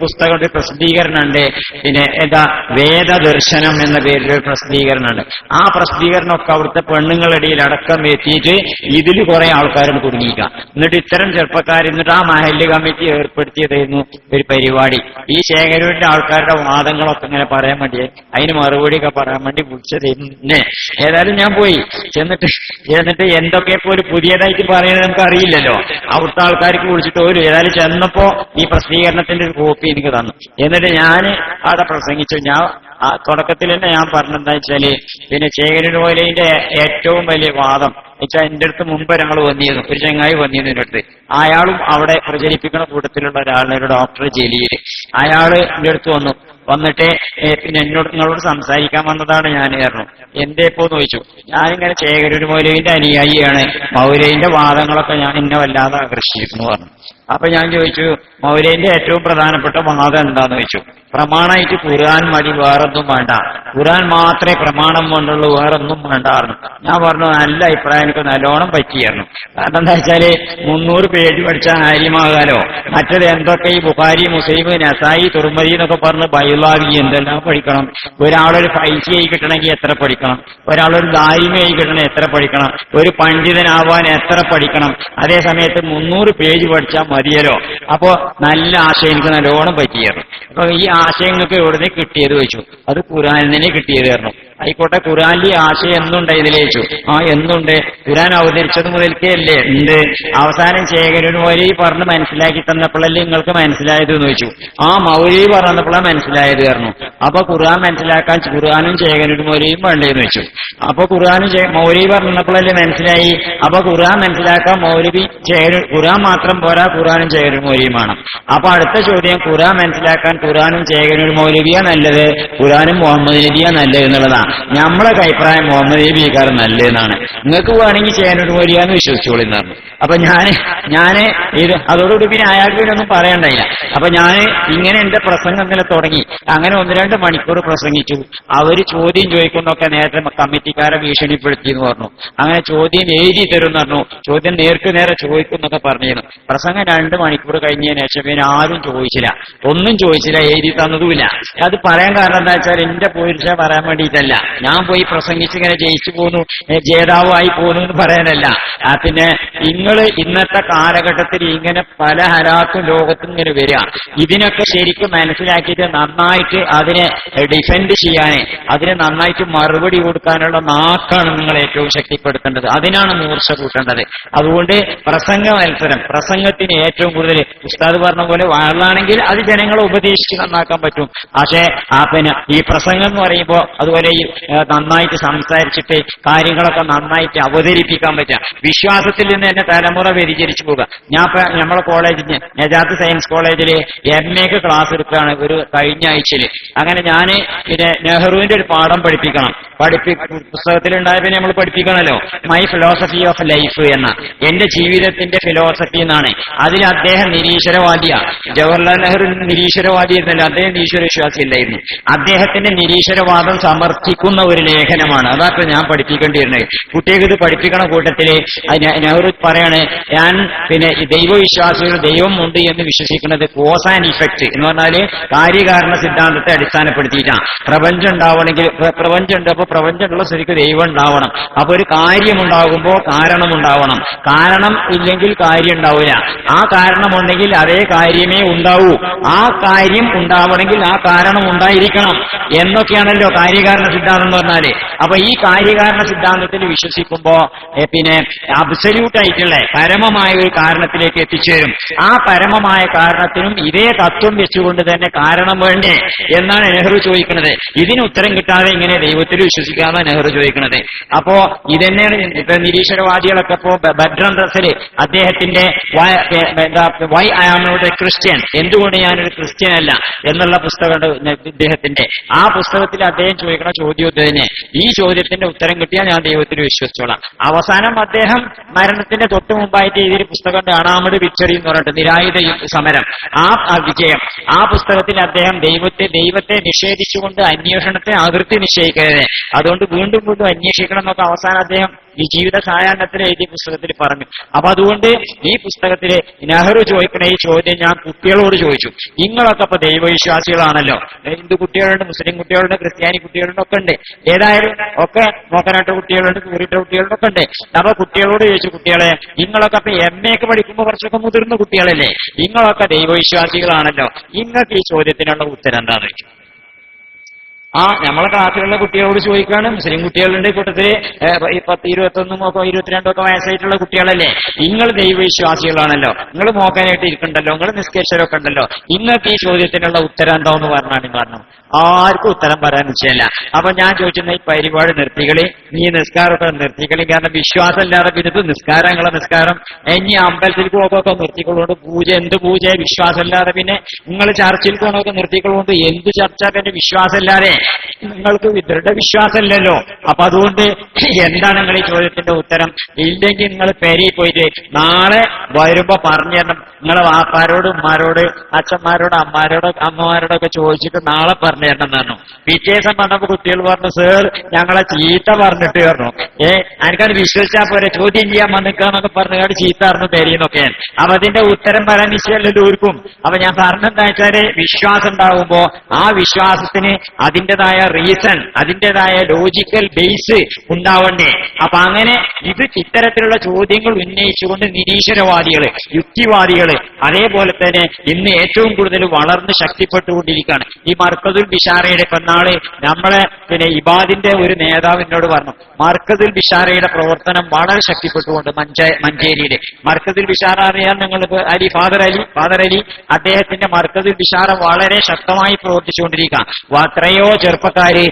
Speaker 1: പുസ്തകം, ഒരു പ്രസിദ്ധീകരണം ഉണ്ട്. പിന്നെ എന്താ വേദദർശനം എന്ന പേരിൽ ഒരു പ്രസിദ്ധീകരണം ഉണ്ട്. ആ പ്രസിദ്ധീകരണമൊക്കെ അവിടുത്തെ പെണ്ണുങ്ങളിടയിൽ അടക്കം എത്തിയിട്ട് ഇതിൽ കുറെ ആൾക്കാരോട് കുടുങ്ങിക്കുക. എന്നിട്ട് ഇത്തരം ചെറുപ്പക്കാർ എന്നിട്ട് ആ മഹല്ല് കമ്മിറ്റി ഏർപ്പെടുത്തിയതായിരുന്നു ഒരു പരിപാടി. ഈ ചേകനൂരിന്റെ ആൾക്കാരുടെ വാദങ്ങളൊക്കെ ഇങ്ങനെ പറയാൻ വേണ്ടി, അതിന് മറുപടിയൊക്കെ പറയാൻ വേണ്ടി വിളിച്ചത് തന്നെ. ഏതായാലും ഞാൻ പോയി ചെന്നിട്ട് എന്തൊക്കെ ഇപ്പോൾ ഒരു പുതിയതായിട്ട് പറയുന്നത് നമുക്ക് അറിയില്ലല്ലോ. അവിടുത്തെ ആൾക്കാർക്ക് വിളിച്ചിട്ട് ഏതായാലും ചെന്നപ്പോ ഈ പ്രസിദ്ധീകരണത്തിന്റെ ഒരു കോപ്പി എനിക്ക് തന്നു. എന്നിട്ട് ഞാൻ അവിടെ പ്രസംഗിച്ചു. ഞാൻ തുടക്കത്തിൽ തന്നെ ഞാൻ പറഞ്ഞെന്താ വെച്ചാല്, പിന്നെ ചേകനൂർ മൗലവിന്റെ ഏറ്റവും വലിയ വാദം വെച്ചാൽ എന്റെ അടുത്ത് മുമ്പ് ഒരാൾ വന്നിരുന്നു, ഒരു ചങ്ങായി വന്നിരുന്നു എന്റെ അടുത്ത്. അയാളും അവിടെ പ്രചരിപ്പിക്കുന്ന കൂട്ടത്തിലുള്ള ഒരാളാണ്, ഒരു ഡോക്ടർ ജലീൽ. അയാള് എന്റെ അടുത്ത് വന്നിട്ട് പിന്നെ നിങ്ങളോട് സംസാരിക്കാൻ വന്നതാണ് ഞാൻ പറഞ്ഞു. എന്തേ ഇപ്പോന്ന് ചോദിച്ചു. ഞാനിങ്ങനെ ചേകനൂർ മൗലവിന്റെ അനുയായിയാണ്, മൗലവിന്റെ വാദങ്ങളൊക്കെ ഞാൻ എന്നെ വല്ലാതെ ആകർഷിക്കുന്നു പറഞ്ഞു. അപ്പൊ ഞാൻ ചോദിച്ചു, മൗലവിന്റെ ഏറ്റവും പ്രധാനപ്പെട്ട വാദം എന്താന്ന് ചോദിച്ചു. പ്രമാണമായിട്ട് ഖുർആൻ മതി, വേറൊന്നും വേണ്ട, ഖുർആൻ മാത്രമേ പ്രമാണം കൊണ്ടുള്ളൂ, വേറൊന്നും വേണ്ടായിരുന്നു. ഞാൻ പറഞ്ഞു നല്ല അഭിപ്രായം, എനിക്ക് നല്ലോണം പറ്റിയായിരുന്നു. കാരണം എന്താ വെച്ചാല് 300 പേജ് പഠിച്ചാൽ ആര്യമാകാലോ. മറ്റത് എന്തൊക്കെ ഈ ബുഖാരി, മുസ്ലിം, നസായി, തുർമദി എന്നൊക്കെ പറഞ്ഞ് ബൈലാവി എന്തെല്ലാം പഠിക്കണം. ഒരാളൊരു ഫൈസി ആയി കിട്ടണമെങ്കിൽ എത്ര പഠിക്കണം, ഒരാളൊരു ദാരിമയായി കിട്ടണമെങ്കിൽ എത്ര പഠിക്കണം, ഒരു പണ്ഡിതനാവാൻ എത്ര പഠിക്കണം. അതേ സമയത്ത് 300 പേജ് പഠിച്ചാൽ മതി മതിയല്ലോ. അപ്പോ നല്ല ആശയം എനിക്ക് നല്ലോണം പറ്റിയായിരുന്നു. അപ്പൊ ഈ ആശയങ്ങൾക്ക് എവിടെ കിട്ടിയത് ചോദിച്ചു. അത് ഖുർആനിൽ തന്നെ കിട്ടിയതായിരുന്നു. ആയിക്കോട്ടെ, ഖുർആനിൽ ഈ ആശയം എന്നുണ്ട് ഇതിൽ ചോദിച്ചു. എന്നുണ്ട്, ഖുർആൻ അവതരിച്ചത് മുതൽക്കേ അല്ലേ ഉണ്ട്. അവസാനം ശേഖരൻ മൗലവി പറഞ്ഞ് മനസ്സിലാക്കി തന്നപ്പോഴല്ലേ നിങ്ങൾക്ക് മനസ്സിലായത് എന്ന് ചോദിച്ചു. മൗലവി പറഞ്ഞപ്പോഴാണ് മനസ്സിലായത് പറഞ്ഞു. അപ്പൊ ഖുർആൻ മനസ്സിലാക്കാൻ ഖുർആനും ശേഖരൻ മൗലവിയും വേണ്ടേന്ന് വെച്ചു. അപ്പൊ ഖുർആനും മൗലവി പറഞ്ഞപ്പോഴല്ലേ മനസ്സിലായി. അപ്പൊ ഖുർആൻ മനസ്സിലാക്കാൻ മൗലവി ഖുർആൻ മാത്രം പോരാ, ഖുർആനും ശേഖരൻ മൗലവിയും വേണം. അപ്പൊ അടുത്ത ചോദ്യം, ഖുർആൻ മനസ്സിലാക്കാൻ ഖുർആനും ശേഖരൻ മൗലവിയാ നല്ലത്, ഖുർആനും മുഹമ്മദ് നബിയാ നല്ലത് എന്നുള്ളതാണ്. നമ്മളെ അഭിപ്രായം മുഹമ്മദ് നബിക്കാരൻ നല്ലതെന്നാണ്. നിങ്ങൾക്ക് വേണമെങ്കിൽ ശേഖരൻ മൗലവിയാന്ന് വിശ്വസിച്ചോളിന്നായിരുന്നു. അപ്പൊ ഞാന് ഇത് അതോടുകൂടി പിന്നെ അയാൾക്ക് ഒന്നും പറയണ്ടായില്ല. അപ്പൊ ഞാൻ ഇങ്ങനെ എന്റെ പ്രസംഗം ഇന്നലെ തുടങ്ങി. അങ്ങനെ 1-2 മണിക്കൂർ പ്രസംഗിച്ചു. അവര് ചോദ്യം ചോദിക്കുന്നൊക്കെ നേരത്തെ കമ്മിറ്റിക്കാരെ ഭീഷണിപ്പെടുത്തി എന്ന് പറഞ്ഞു. അങ്ങനെ ചോദ്യം എഴുതി തരും എന്ന് പറഞ്ഞു. ചോദ്യം നേർക്ക് നേരെ ചോദിക്കുന്നൊക്കെ പറഞ്ഞിരുന്നു. പ്രസംഗം 2 മണിക്കൂർ കഴിഞ്ഞതിന് ശേഷം പിന്നെ ആരും ചോദിച്ചില്ല, ഒന്നും ചോദിച്ചില്ല, എഴുതി തന്നതുമില്ല. അത് പറയാൻ കാരണം എന്താ വെച്ചാൽ എന്റെ പോയിച്ച പറയാൻ വേണ്ടിയിട്ടല്ല. ഞാൻ പോയി പ്രസംഗിച്ച് ഇങ്ങനെ ജയിച്ചു പോന്നു, ജേതാവായി പോന്നു എന്ന് പറയാനല്ല. പിന്നെ നിങ്ങള് ഇന്നത്തെ കാലഘട്ടത്തിൽ ഇങ്ങനെ പല ഹലാക്കും ലോകത്തും ഇങ്ങനെ വരിക. ഇതിനൊക്കെ ശരിക്കും മനസ്സിലാക്കിയിട്ട് നന്നായിട്ട് അതിനെ ഡിഫെൻഡ് ചെയ്യാനേ, അതിനെ നന്നായിട്ട് മറുപടി കൊടുക്കാനുള്ള നാക്കാണ് നിങ്ങൾ ഏറ്റവും ശക്തിപ്പെടുത്തേണ്ടത്. അതിനാണ് മൂർച്ച കൂട്ടേണ്ടത്. അതുകൊണ്ട് പ്രസംഗ മത്സരം, പ്രസംഗത്തിന് ഏറ്റവും കൂടുതൽ ഉസ്താദ് പറഞ്ഞ പോലെ വാഴാണെങ്കിൽ അത് ജനങ്ങളെ ഉപദേശിച്ച് നന്നാക്കാൻ പറ്റും. പക്ഷേ പിന്നെ ഈ പ്രസംഗം എന്ന് പറയുമ്പോൾ അതുപോലെ ഈ നന്നായിട്ട് സംസാരിച്ചിട്ട് കാര്യങ്ങളൊക്കെ നന്നായിട്ട് അവതരിപ്പിക്കാൻ പറ്റുക. വിശ്വാസത്തിൽ നിന്ന് തന്നെ തലമുറ വ്യതിചരിച്ചു പോകുക. നമ്മളെ കോളേജിൽ നജാത്ത് സയൻസ് കോളേജിൽ MA ക്ലാസ് എടുക്കുകയാണ് ഒരു കഴിഞ്ഞ ആഴ്ചയിൽ. അങ്ങനെ ഞാന് പിന്നെ നെഹ്റുവിന്റെ ഒരു പാഠം പഠിപ്പിക്കണം. പുസ്തകത്തിലുണ്ടായ പിന്നെ നമ്മൾ പഠിപ്പിക്കണമല്ലോ. മൈ ഫിലോസഫി ഓഫ് ലൈഫ് എന്ന, എന്റെ ജീവിതത്തിന്റെ ഫിലോസഫി എന്നാണ്. അതിൽ അദ്ദേഹം നിരീശ്വരവാദിയാണ്. ജവഹർലാൽ നെഹ്റു നിരീശ്വരവാദിയായിരുന്നല്ലോ, അദ്ദേഹം ഈശ്വര വിശ്വാസിയല്ലായിരുന്നു. അദ്ദേഹത്തിന്റെ നിരീശ്വരവാദം സമർത്ഥിക്കുന്ന ഒരു ലേഖനമാണ്. അതാട്ടോ ഞാൻ പഠിപ്പിക്കേണ്ടിയിരുന്നത്. കുട്ടികൾക്ക് ഇത് പഠിപ്പിക്കണ കൂട്ടത്തില് നെഹ്റു പറയാണ്, ഞാൻ പിന്നെ ദൈവവിശ്വാസികൾ ദൈവം ഉണ്ട് എന്ന് വിശ്വസിക്കുന്നത് കോസ് ആൻഡ് ഇഫക്റ്റ് എന്ന് പറഞ്ഞാല് കാര്യകാരണ സിദ്ധാന്തത്തെ അടിസ്ഥാനപ്പെടുത്തിയിട്ടാണ്. പ്രപഞ്ചം ഉണ്ടാവണമെങ്കിൽ പ്രപഞ്ചമുണ്ട്, അപ്പൊ പ്രപഞ്ചമുള്ള സ്ഥിതിക്ക് ദൈവം ഉണ്ടാവണം. അപ്പൊ ഒരു കാര്യം ഉണ്ടാകുമ്പോൾ കാരണം ഉണ്ടാവണം. കാരണം ഇല്ലെങ്കിൽ കാര്യം ഉണ്ടാവില്ല. ആ കാരണമുണ്ടെങ്കിൽ അതേ കാര്യമേ ഉണ്ടാവൂ. ആ കാര്യം ഉണ്ടാവണമെങ്കിൽ ആ കാരണം ഉണ്ടായിരിക്കണം എന്നൊക്കെയാണല്ലോ കാര്യകാരണ സിദ്ധാന്തം എന്ന് പറഞ്ഞാല്. അപ്പൊ ഈ കാര്യകാരണ സിദ്ധാന്തത്തിൽ വിശ്വസിക്കുമ്പോ പിന്നെ അബ്സല്യൂട്ട് ആയിട്ടുള്ള പരമമായ ഒരു കാരണത്തിലേക്ക് എത്തിച്ചേരും. ആ പരമമായ കാരണത്തിനും ഇതേ തത്വം വെച്ചുകൊണ്ട് തന്നെ കാരണം വേണ്ടേ എന്നാണ് നെഹ്റു ചോദിക്കുന്നത്. ഇതിന് ഉത്തരം കിട്ടാതെ ഇങ്ങനെ ദൈവത്തിൽ വിശ്വസിക്കാമെന്ന് നെഹ്റു ചോദിക്കുന്നത്. അപ്പോ ഇതന്നെയാണ് ഇപ്പൊ നിരീശ്വരവാദികളൊക്കെ ഇപ്പോ ബർട്രാൻഡ് റസ്സൽ അദ്ദേഹത്തിന്റെ why I am not a Christian, എന്തുകൊണ്ട് ഞാനൊരു ക്രിസ്ത്യൻ അല്ല എന്നുള്ള പുസ്തകമുണ്ട് ഇദ്ദേഹത്തിന്റെ. ആ പുസ്തകത്തിൽ അദ്ദേഹം ചോദിക്കണ ചോദ്യം തന്നെ, ഈ ചോദ്യത്തിന്റെ ഉത്തരം കിട്ടിയാൽ ഞാൻ ദൈവത്തിൽ വിശ്വസിച്ചോളാം. അവസാനം അദ്ദേഹം മരണത്തിന്റെ തൊട്ട് മുമ്പായിട്ട് എഴുതിയൊരു പുസ്തകമുണ്ട്, അണാമഡ് വിക്ടറി എന്ന് പറഞ്ഞിട്ട്, നിരായുധ സമരം, ആ വിജയം. ആ പുസ്തകത്തിൽ അദ്ദേഹം ദൈവത്തെ നിഷേധിച്ചുകൊണ്ട് അന്വേഷണത്തെ അതിർത്തി നിശ്ചയിക്കരുത്, അതുകൊണ്ട് വീണ്ടും വീണ്ടും അന്വേഷിക്കണം എന്നൊക്കെ അവസാനം അദ്ദേഹം ഈ ജീവിത സായാഹ്നത്തിൽ എഴുതിയ പുസ്തകത്തിൽ പറഞ്ഞു. അപ്പൊ അതുകൊണ്ട് ഈ പുസ്തകത്തില് നെഹ്റു ചോദിക്കണ ഈ ചോദ്യം ഞാൻ കുട്ടികളോട് ചോദിച്ചു. നിങ്ങളൊക്കെ ഇപ്പൊ ദൈവവിശ്വാസികളാണല്ലോ, ഹിന്ദു കുട്ടികളുണ്ട്, മുസ്ലിം കുട്ടികളുണ്ട്, ക്രിസ്ത്യാനി കുട്ടികളുണ്ട്, ഒക്കെ ഉണ്ട്. ഏതായാലും ഒക്കെ നോക്കാനായിട്ട് കുട്ടികളുണ്ട്, കൂറിട്ട കുട്ടികളുടെ ഒക്കെ ഉണ്ട്. അപ്പൊ കുട്ടികളോട് ചോദിച്ചു, കുട്ടികളെ നിങ്ങളൊക്കെ ഇപ്പൊ MA പഠിക്കുമ്പോൾ കുറച്ചൊക്കെ മുതിർന്ന കുട്ടികളല്ലേ, നിങ്ങളൊക്കെ ദൈവവിശ്വാസികളാണല്ലോ, നിങ്ങൾക്ക് ഈ ചോദ്യത്തിനുള്ള ഉത്തരം എന്താണെന്ന് ചോദിച്ചു. നമ്മളെ ക്ലാസ്സിലുള്ള കുട്ടികളോട് ചോദിക്കുകയാണ്. മുസ്ലിം കുട്ടികളുണ്ട് കൂട്ടത്തില് 10, 21, 22 വയസ്സായിട്ടുള്ള കുട്ടികളല്ലേ, നിങ്ങൾ ദൈവവിശ്വാസികളാണല്ലോ, നിങ്ങൾ നോക്കാനായിട്ട് ഇരിക്കണ്ടല്ലോ, നിങ്ങൾ നിസ്കരിച്ചവരൊക്കെ ഉണ്ടല്ലോ, നിങ്ങൾക്ക് ഈ ചോദ്യത്തിനുള്ള ഉത്തരം എന്താന്ന് പറഞ്ഞാണ് പറഞ്ഞു. ആർക്കും ഉത്തരം പറയാൻ നിശ്ചയമില്ല. അപ്പൊ ഞാൻ ചോദിച്ചിരുന്ന ഈ പരിപാടി നിർത്തികളി, നീ നിസ്കാരമൊക്കെ നിർത്തിക്കളി, കാരണം വിശ്വാസം ഇല്ലാതെ പിന്നെ നിസ്കാരം, നിങ്ങളെ നിസ്കാരം ഇനി അമ്പലത്തിൽ പോകൊക്കെ നിർത്തിക്കൊള്ളുകൊണ്ട്, പൂജ എന്ത് പൂജ വിശ്വാസമില്ലാതെ, പിന്നെ നിങ്ങൾ ചർച്ചിൽ പോകണമൊക്കെ നിർത്തിക്കൊള്ളുകൊണ്ട്, എന്ത് ചർച്ച പിന്നെ വിശ്വാസമില്ലാതെ നിങ്ങൾക്ക് ദൃഢവിശ്വാസമില്ലല്ലോ. അപ്പൊ അതുകൊണ്ട് എന്താണ് നിങ്ങൾ ഈ ചോദ്യത്തിന്റെ ഉത്തരം? ഇല്ലെങ്കിൽ നിങ്ങൾ പെരി പോയിട്ട് നാളെ വരുമ്പോ പറഞ്ഞു തരണം. നിങ്ങളെ വാപ്പാരോട്, ഉമ്മാരോട്, അച്ഛന്മാരോട്, അമ്മമാരോടൊക്കെ ചോദിച്ചിട്ട് നാളെ പറഞ്ഞു തരണം എന്ന് പറഞ്ഞു. പിറ്റേ ദിവസം പറഞ്ഞപ്പോ കുട്ടികൾ പറഞ്ഞു, സർ ഞങ്ങളെ ചീത്ത പറഞ്ഞിട്ട് പറഞ്ഞു. എനിക്കത് വിശ്വസിച്ചാൽ പോരെ, ചോദ്യം ചെയ്യാൻ വന്നിക്കാന്നൊക്കെ പറഞ്ഞാൽ ചീത്ത പറഞ്ഞു തരീന്നൊക്കെ. അപ്പൊ അതിന്റെ ഉത്തരം പറയാൻ നിശ്ചയമല്ലോ ഓർക്കും. അപ്പൊ ഞാൻ പറഞ്ഞെന്താ വെച്ചാല്, വിശ്വാസം ഉണ്ടാകുമ്പോ ആ വിശ്വാസത്തിന് അതിന്റെ അതിൻ്റെതായ റീസൺ, അതിൻ്റെതായ ലോജിക്കൽ ബേസ് ഉണ്ടാവണ്ടേ. അപ്പൊ അങ്ങനെ ഇത്തരത്തിലുള്ള ചോദ്യങ്ങൾ ഉന്നയിച്ചുകൊണ്ട് നിരീശ്വരവാദികള്, യുക്തിവാദികള്, അതേപോലെ തന്നെ ഇന്ന് ഏറ്റവും കൂടുതൽ വളർന്ന് ശക്തിപ്പെട്ടുകൊണ്ടിരിക്കുകയാണ്. ഈ മർക്കദുൽ ബിഷാറയുടെ പെന്നാള് നമ്മളെ ഇബാദിന്റെ ഒരു നേതാവിനോട് പറഞ്ഞു, മർക്കദുൽ ബിഷാറയുടെ പ്രവർത്തനം വളരെ ശക്തിപ്പെട്ടുകൊണ്ട് മഞ്ചേരിയിലെ മർക്കദുൽ ബിഷാറ അറിയാൻ നിങ്ങൾ ഫാദർ അലി അദ്ദേഹത്തിന്റെ മർക്കദുൽ ബിഷാറ വളരെ ശക്തമായി പ്രവർത്തിച്ചുകൊണ്ടിരിക്കുക. എത്രയോ ചെറുപ്പക്കാര്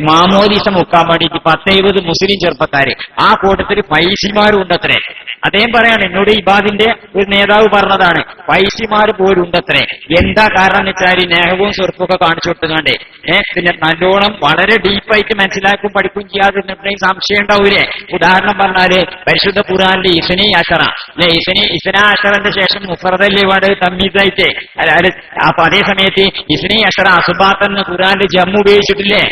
Speaker 1: മാമോദീസം മുക്കാൻ വേണ്ടിയിട്ട് 10-20 മുസ്ലിം ചെറുപ്പക്കാര്, ആ കൂട്ടത്തിൽ പൈസിമാരും ഉണ്ടത്രേ. അദ്ദേഹം പറയാണ്, എന്നോട് ഇബാദിന്റെ ഒരു നേതാവ് പറഞ്ഞതാണ്, പൈസിമാർ പോലും ഉണ്ടത്രേ. എന്താ കാരണം എന്ന് വെച്ചാൽ നേഹവും ചെറുപ്പൊക്കെ കാണിച്ചു കൊടുത്തുകൊണ്ടേ പിന്നെ നല്ലോണം വളരെ ഡീപ്പായിട്ട് മനസ്സിലാക്കും പഠിക്കും ചെയ്യാതിരുന്നിട്ടുണ്ടെങ്കിൽ സംശയം ഉണ്ടാവൂലേ. ഉദാഹരണം പറഞ്ഞാല് പരിശുദ്ധ ഖുർആനിലെ ഇസ്നാ അശറന്റെ ശേഷം മുഫറദല്ലേ പാട് തമ്മീസായിട്ടേ. അപ്പൊ അതേ സമയത്ത് ഇസ്നൈ അശറ അസുബാത്ത് ഖുർആനിൽ ജമ്മു ഉപയോഗിച്ചിട്ടില്ലേ?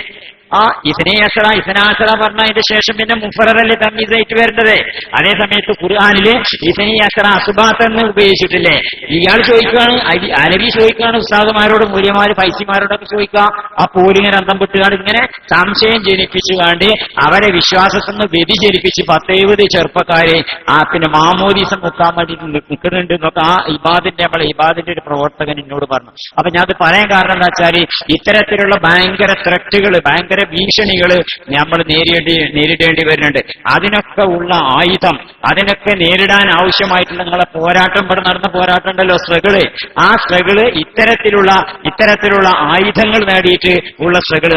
Speaker 1: ആ ഇസ്നാശറ പറഞ്ഞതിന്റെ ശേഷം പിന്നെ മുഫറദല്ലേ തമ്മീസായിട്ട് വരേണ്ടത്. അതേ സമയത്ത് ഖുർആനില് ഇസ്നൈഅശറ അസുബാത്ത് എന്ന് ഉപയോഗിച്ചിട്ടില്ലേ? ഇയാൾ ചോദിക്കുകയാണ്, അലവി ചോദിക്കുകയാണ് ഉസ്താദുമാരോട്, മൂല്യമാര് പൈസിമാരോടൊക്കെ ചോദിക്കുക. ആ പോലിങ്ങനെ അന്തം വിട്ടുകാണ്ട് ഇങ്ങനെ സംശയം ജനിപ്പിച്ചുകാണ്ട് അവരെ വിശ്വാസത്തിൽ നിന്ന് വ്യതിചലിപ്പിച്ച് 10-20 ചെറുപ്പക്കാരെ പിന്നെ മാമോദീസം മുക്കാൻ വേണ്ടി നിൽക്കുന്നുണ്ട് എന്നൊക്കെ ആ ഇബാദിന്റെ ഒരു പ്രവർത്തകൻ എന്നോട് പറഞ്ഞു. അപ്പൊ ഞാൻ അത് പറയാൻ കാരണം എന്താ വെച്ചാൽ ഇത്തരത്തിലുള്ള ഭയങ്കര ത്രെറ്റുകൾ, ഭയങ്കര ഭീഷണികള് നമ്മൾ നേരിടേണ്ടി വരുന്നുണ്ട്. അതിനൊക്കെ ഉള്ള ആയുധം, അതിനൊക്കെ നേരിടാൻ ആവശ്യമായിട്ടുള്ള നിങ്ങളെ പോരാട്ടം, ഇവിടെ നടന്ന പോരാട്ടം ഉണ്ടല്ലോ, സ്ട്രഗിള്, ആ സ്ട്രഗിള് ഇത്തരത്തിലുള്ള ആയുധങ്ങൾ നേടിയിട്ട് ഉള്ള സ്ട്രഗിള്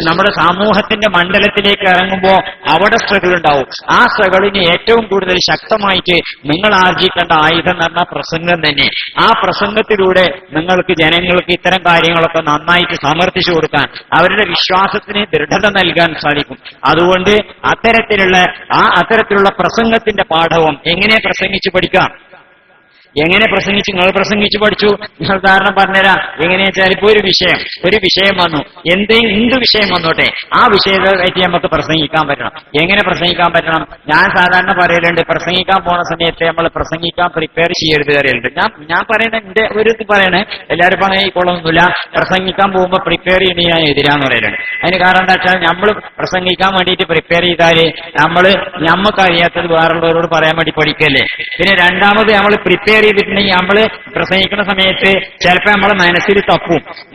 Speaker 1: നമ്മുടെ സമൂഹത്തിന്റെ മണ്ഡലത്തിലേക്ക് ഇറങ്ങുമ്പോൾ അവിടെ സ്ട്രഗിൾ ഉണ്ടാവും. ആ സ്ട്രഗിളിന് ഏറ്റവും കൂടുതൽ ശക്തമായിട്ട് നിങ്ങൾ ആർജിക്കേണ്ട ആയുധം എന്ന് പറഞ്ഞാൽ പ്രസംഗം തന്നെ. ആ പ്രസംഗത്തിലൂടെ നിങ്ങൾക്ക് ജനങ്ങൾക്ക് ഇത്തരം കാര്യങ്ങളൊക്കെ നന്നായിട്ട് സമർത്ഥിച്ചു കൊടുക്കാൻ, അവരുടെ വിശ്വാസത്തിന് ദൃഢത നൽകാൻ സാധിക്കും. അതുകൊണ്ട് അത്തരത്തിലുള്ള പ്രസംഗത്തിന്റെ പാഠവും എങ്ങനെ പ്രസംഗിച്ച് പഠിക്കാം, എങ്ങനെ നിങ്ങൾ പ്രസംഗിച്ചു പഠിച്ചു. ഉദാഹരണം പറഞ്ഞുതരാം. എങ്ങനെയാ വെച്ചാൽ ഇപ്പൊ ഒരു വിഷയം വന്നു, എന്ത് വിഷയം വന്നോട്ടെ, ആ വിഷയമായിട്ട് നമുക്ക് പ്രസംഗിക്കാൻ പറ്റണം. എങ്ങനെ പ്രസംഗിക്കാൻ പറ്റണം? ഞാൻ സാധാരണ പറയലുണ്ട്, പ്രസംഗിക്കാൻ പോണ സമയത്ത് നമ്മൾ പ്രസംഗിക്കാൻ പ്രിപ്പയർ ചെയ്യരുത് അറിയലുണ്ട്. ഞാൻ പറയണ എന്റെ ഒരു ഇത് പറയണേ, എല്ലാവരും പറഞ്ഞ ഈ കൊള്ളൊന്നുമില്ല, പ്രസംഗിക്കാൻ പോകുമ്പോൾ പ്രിപ്പയർ ചെയ്യണ ഞാൻ എതിരാന്ന് പറയലുണ്ട്. അതിന് കാരണം എന്താ വെച്ചാൽ നമ്മൾ പ്രസംഗിക്കാൻ വേണ്ടിയിട്ട് പ്രിപ്പയർ ചെയ്താല് നമുക്ക് അറിയാത്തത് വേറുള്ളവരോട് പറയാൻ വേണ്ടി പഠിക്കല്ലേ. പിന്നെ രണ്ടാമത് നമ്മൾ പ്രിപ്പയർ ചെയ്തിട്ടുണ്ടെങ്കിൽ നമ്മള് പ്രസംഗിക്കുന്ന സമയത്ത് ചിലപ്പോ നമ്മളെ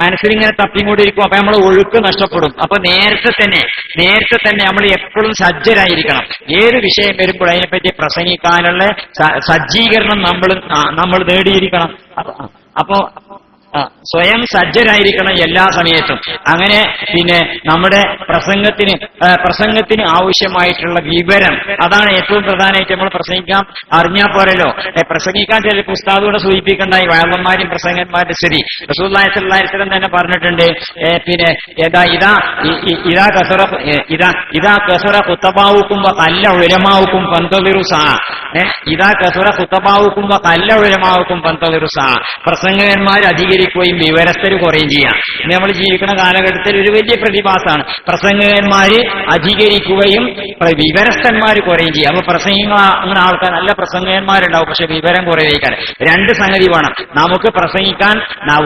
Speaker 1: മനസ്സിലിങ്ങനെ തപ്പിക്കൊണ്ടിരിക്കും. അപ്പൊ നമ്മൾ ഒഴുക്ക് നഷ്ടപ്പെടും. അപ്പൊ നേരത്തെ തന്നെ നമ്മൾ എപ്പോഴും സജ്ജരായിരിക്കണം. ഏത് വിഷയം വരുമ്പോൾ അതിനെപ്പറ്റി പ്രസംഗിക്കാനുള്ള സജ്ജീകരണം നമ്മൾ നേടിയിരിക്കണം. അപ്പോ സ്വയം സജ്ജരായിരിക്കണം എല്ലാ സമയത്തും. അങ്ങനെ പിന്നെ നമ്മുടെ പ്രസംഗത്തിന് ആവശ്യമായിട്ടുള്ള വിവരം, അതാണ് ഏറ്റവും പ്രധാനമായിട്ട്. നമ്മൾ പ്രസംഗിക്കാൻ അറിഞ്ഞാൽ പോരല്ലോ. പ്രസംഗിക്കാൻ ചില ഉസ്താദുകൂടെ സൂചിപ്പിക്കണ്ടായി വയലന്മാരും പ്രസംഗന്മാരുടെ സ്ഥിതി. റസൂലുള്ളാഹി സ്വല്ലല്ലാഹു അലൈഹി വസല്ലം തന്നെ പറഞ്ഞിട്ടുണ്ട്, പിന്നെ ഇദാ കസറ ഖുതബാവുക്കും വഖല്ല ഉലമാവുക്കും ഫന്തദിറു സാ. ഇദാ കസറ ഖുതബാവുക്കും വഖല്ല ഉലമാവുക്കും ഫന്തദിറു സാ. പ്രസംഗകന്മാർ അധികരിക്കുകയും വിവരസ്ഥര് കുറയും ചെയ്യാം. നമ്മൾ ജീവിക്കുന്ന കാലഘട്ടത്തിൽ ഒരു വലിയ പ്രതിഭാസമാണ്. പ്രസംഗകന്മാര് അധികരിക്കുകയും വിവരസ്ഥന്മാർ കുറയും ചെയ്യാം. അപ്പൊ പ്രസംഗിക്കുന്ന ആൾക്കാർ നല്ല പ്രസംഗകന്മാരുണ്ടാവും, പക്ഷെ വിവരം കുറവേക്കാൻ. രണ്ട് സംഗതി വേണം. നമുക്ക് പ്രസംഗിക്കാൻ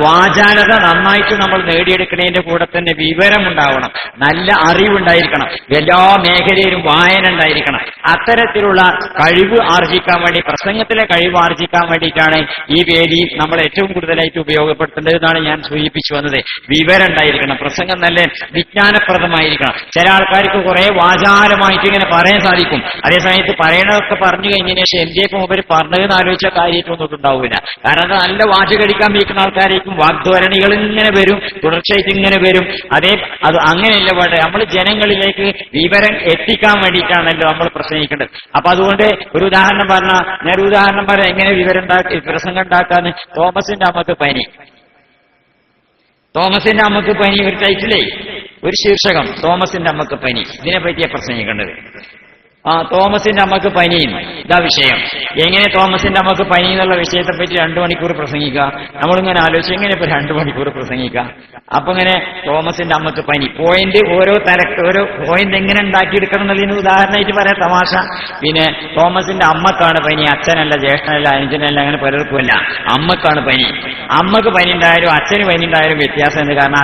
Speaker 1: വാചാലത നന്നായിട്ട് നമ്മൾ നേടിയെടുക്കുന്നതിന്റെ കൂടെ തന്നെ വിവരം ഉണ്ടാവണം, നല്ല അറിവുണ്ടായിരിക്കണം, എല്ലാ മേഖലയിലും വായന ഉണ്ടായിരിക്കണം. അത്തരത്തിലുള്ള കഴിവ് ആർജിക്കാൻ വേണ്ടി, പ്രസംഗത്തിലെ കഴിവ് ആർജിക്കാൻ വേണ്ടിയിട്ടാണ് ഈ വേദി നമ്മൾ ഏറ്റവും കൂടുതലായിട്ട് ഉപയോഗപ്പെടുത്തേണ്ടതെന്നാണ് ഞാൻ സൂചിപ്പിച്ചു വന്നത്. വിവരം ഉണ്ടായിരിക്കണം, പ്രസംഗം നല്ല വിജ്ഞാനപ്രദമായിരിക്കണം. ചില ആൾക്കാർക്ക് കുറെ വാചാലമായിട്ട് ഇങ്ങനെ പറയാൻ സാധിക്കും. അതേസമയത്ത് പറയണതൊക്കെ പറഞ്ഞു കഴിഞ്ഞതിന് ശേഷം എന്റെ ഇപ്പം ഉപരി പറഞ്ഞതെന്ന് ആലോചിച്ച കാര്യമായിട്ടൊന്നും ഉണ്ടാവില്ല. കാരണം അത് നല്ല വാചകടിക്കാൻ വയ്ക്കുന്ന ആൾക്കാരായിരിക്കും. വാഗ്ധോരണികൾ ഇങ്ങനെ വരും, തുടർച്ചയായിട്ട് ഇങ്ങനെ വരും. അത് അങ്ങനെയല്ല വേണ്ടത്. നമ്മൾ ജനങ്ങളിലേക്ക് വിവരം എത്തിക്കാൻ വേണ്ടിയിട്ടാണല്ലോ നമ്മൾ പ്രസംഗിക്കേണ്ടത്. അപ്പൊ അതുകൊണ്ട് ഒരു ഉദാഹരണം പറയാം എങ്ങനെ പ്രസംഗം ഉണ്ടാക്കാന്ന്. തോമസിന്റെ അമ്മക്ക് പനി ഒരു ടൈറ്റിലേ, ഒരു ശീർഷകം തോമസിന്റെ അമ്മക്ക് പനി. ഇതിനെ പറ്റിയാ പ്രസംഗിക്കേണ്ടത്. തോമസിന്റെ അമ്മക്ക് പനി, ഇതാ വിഷയം. എങ്ങനെ തോമസിന്റെ അമ്മക്ക് പനി എന്നുള്ള വിഷയത്തെ പറ്റി 2 മണിക്കൂർ പ്രസംഗിക്കുക? നമ്മളിങ്ങനെ ആലോചിച്ച് എങ്ങനെ ഇപ്പൊ 2 മണിക്കൂർ പ്രസംഗിക്കാം? അപ്പൊ ഇങ്ങനെ തോമസിന്റെ അമ്മക്ക് പനി, പോയിന്റ് ഓരോ പോയിന്റ് എങ്ങനെ ഉണ്ടാക്കിയെടുക്കണം എന്നുള്ളതിന് ഉദാഹരണമായിട്ട് പറയാം തമാശ. പിന്നെ തോമസിന്റെ അമ്മക്കാണ് പനി, അച്ഛനല്ല, ജ്യേഷ്ഠനല്ല, അനുജനല്ല, അങ്ങനെ പലർക്കുമല്ല, അമ്മക്കാണ് പനി. അമ്മക്ക് പനി ഉണ്ടായാലും അച്ഛന് പനി ഉണ്ടായാലും വ്യത്യാസമുണ്ട്. കാരണം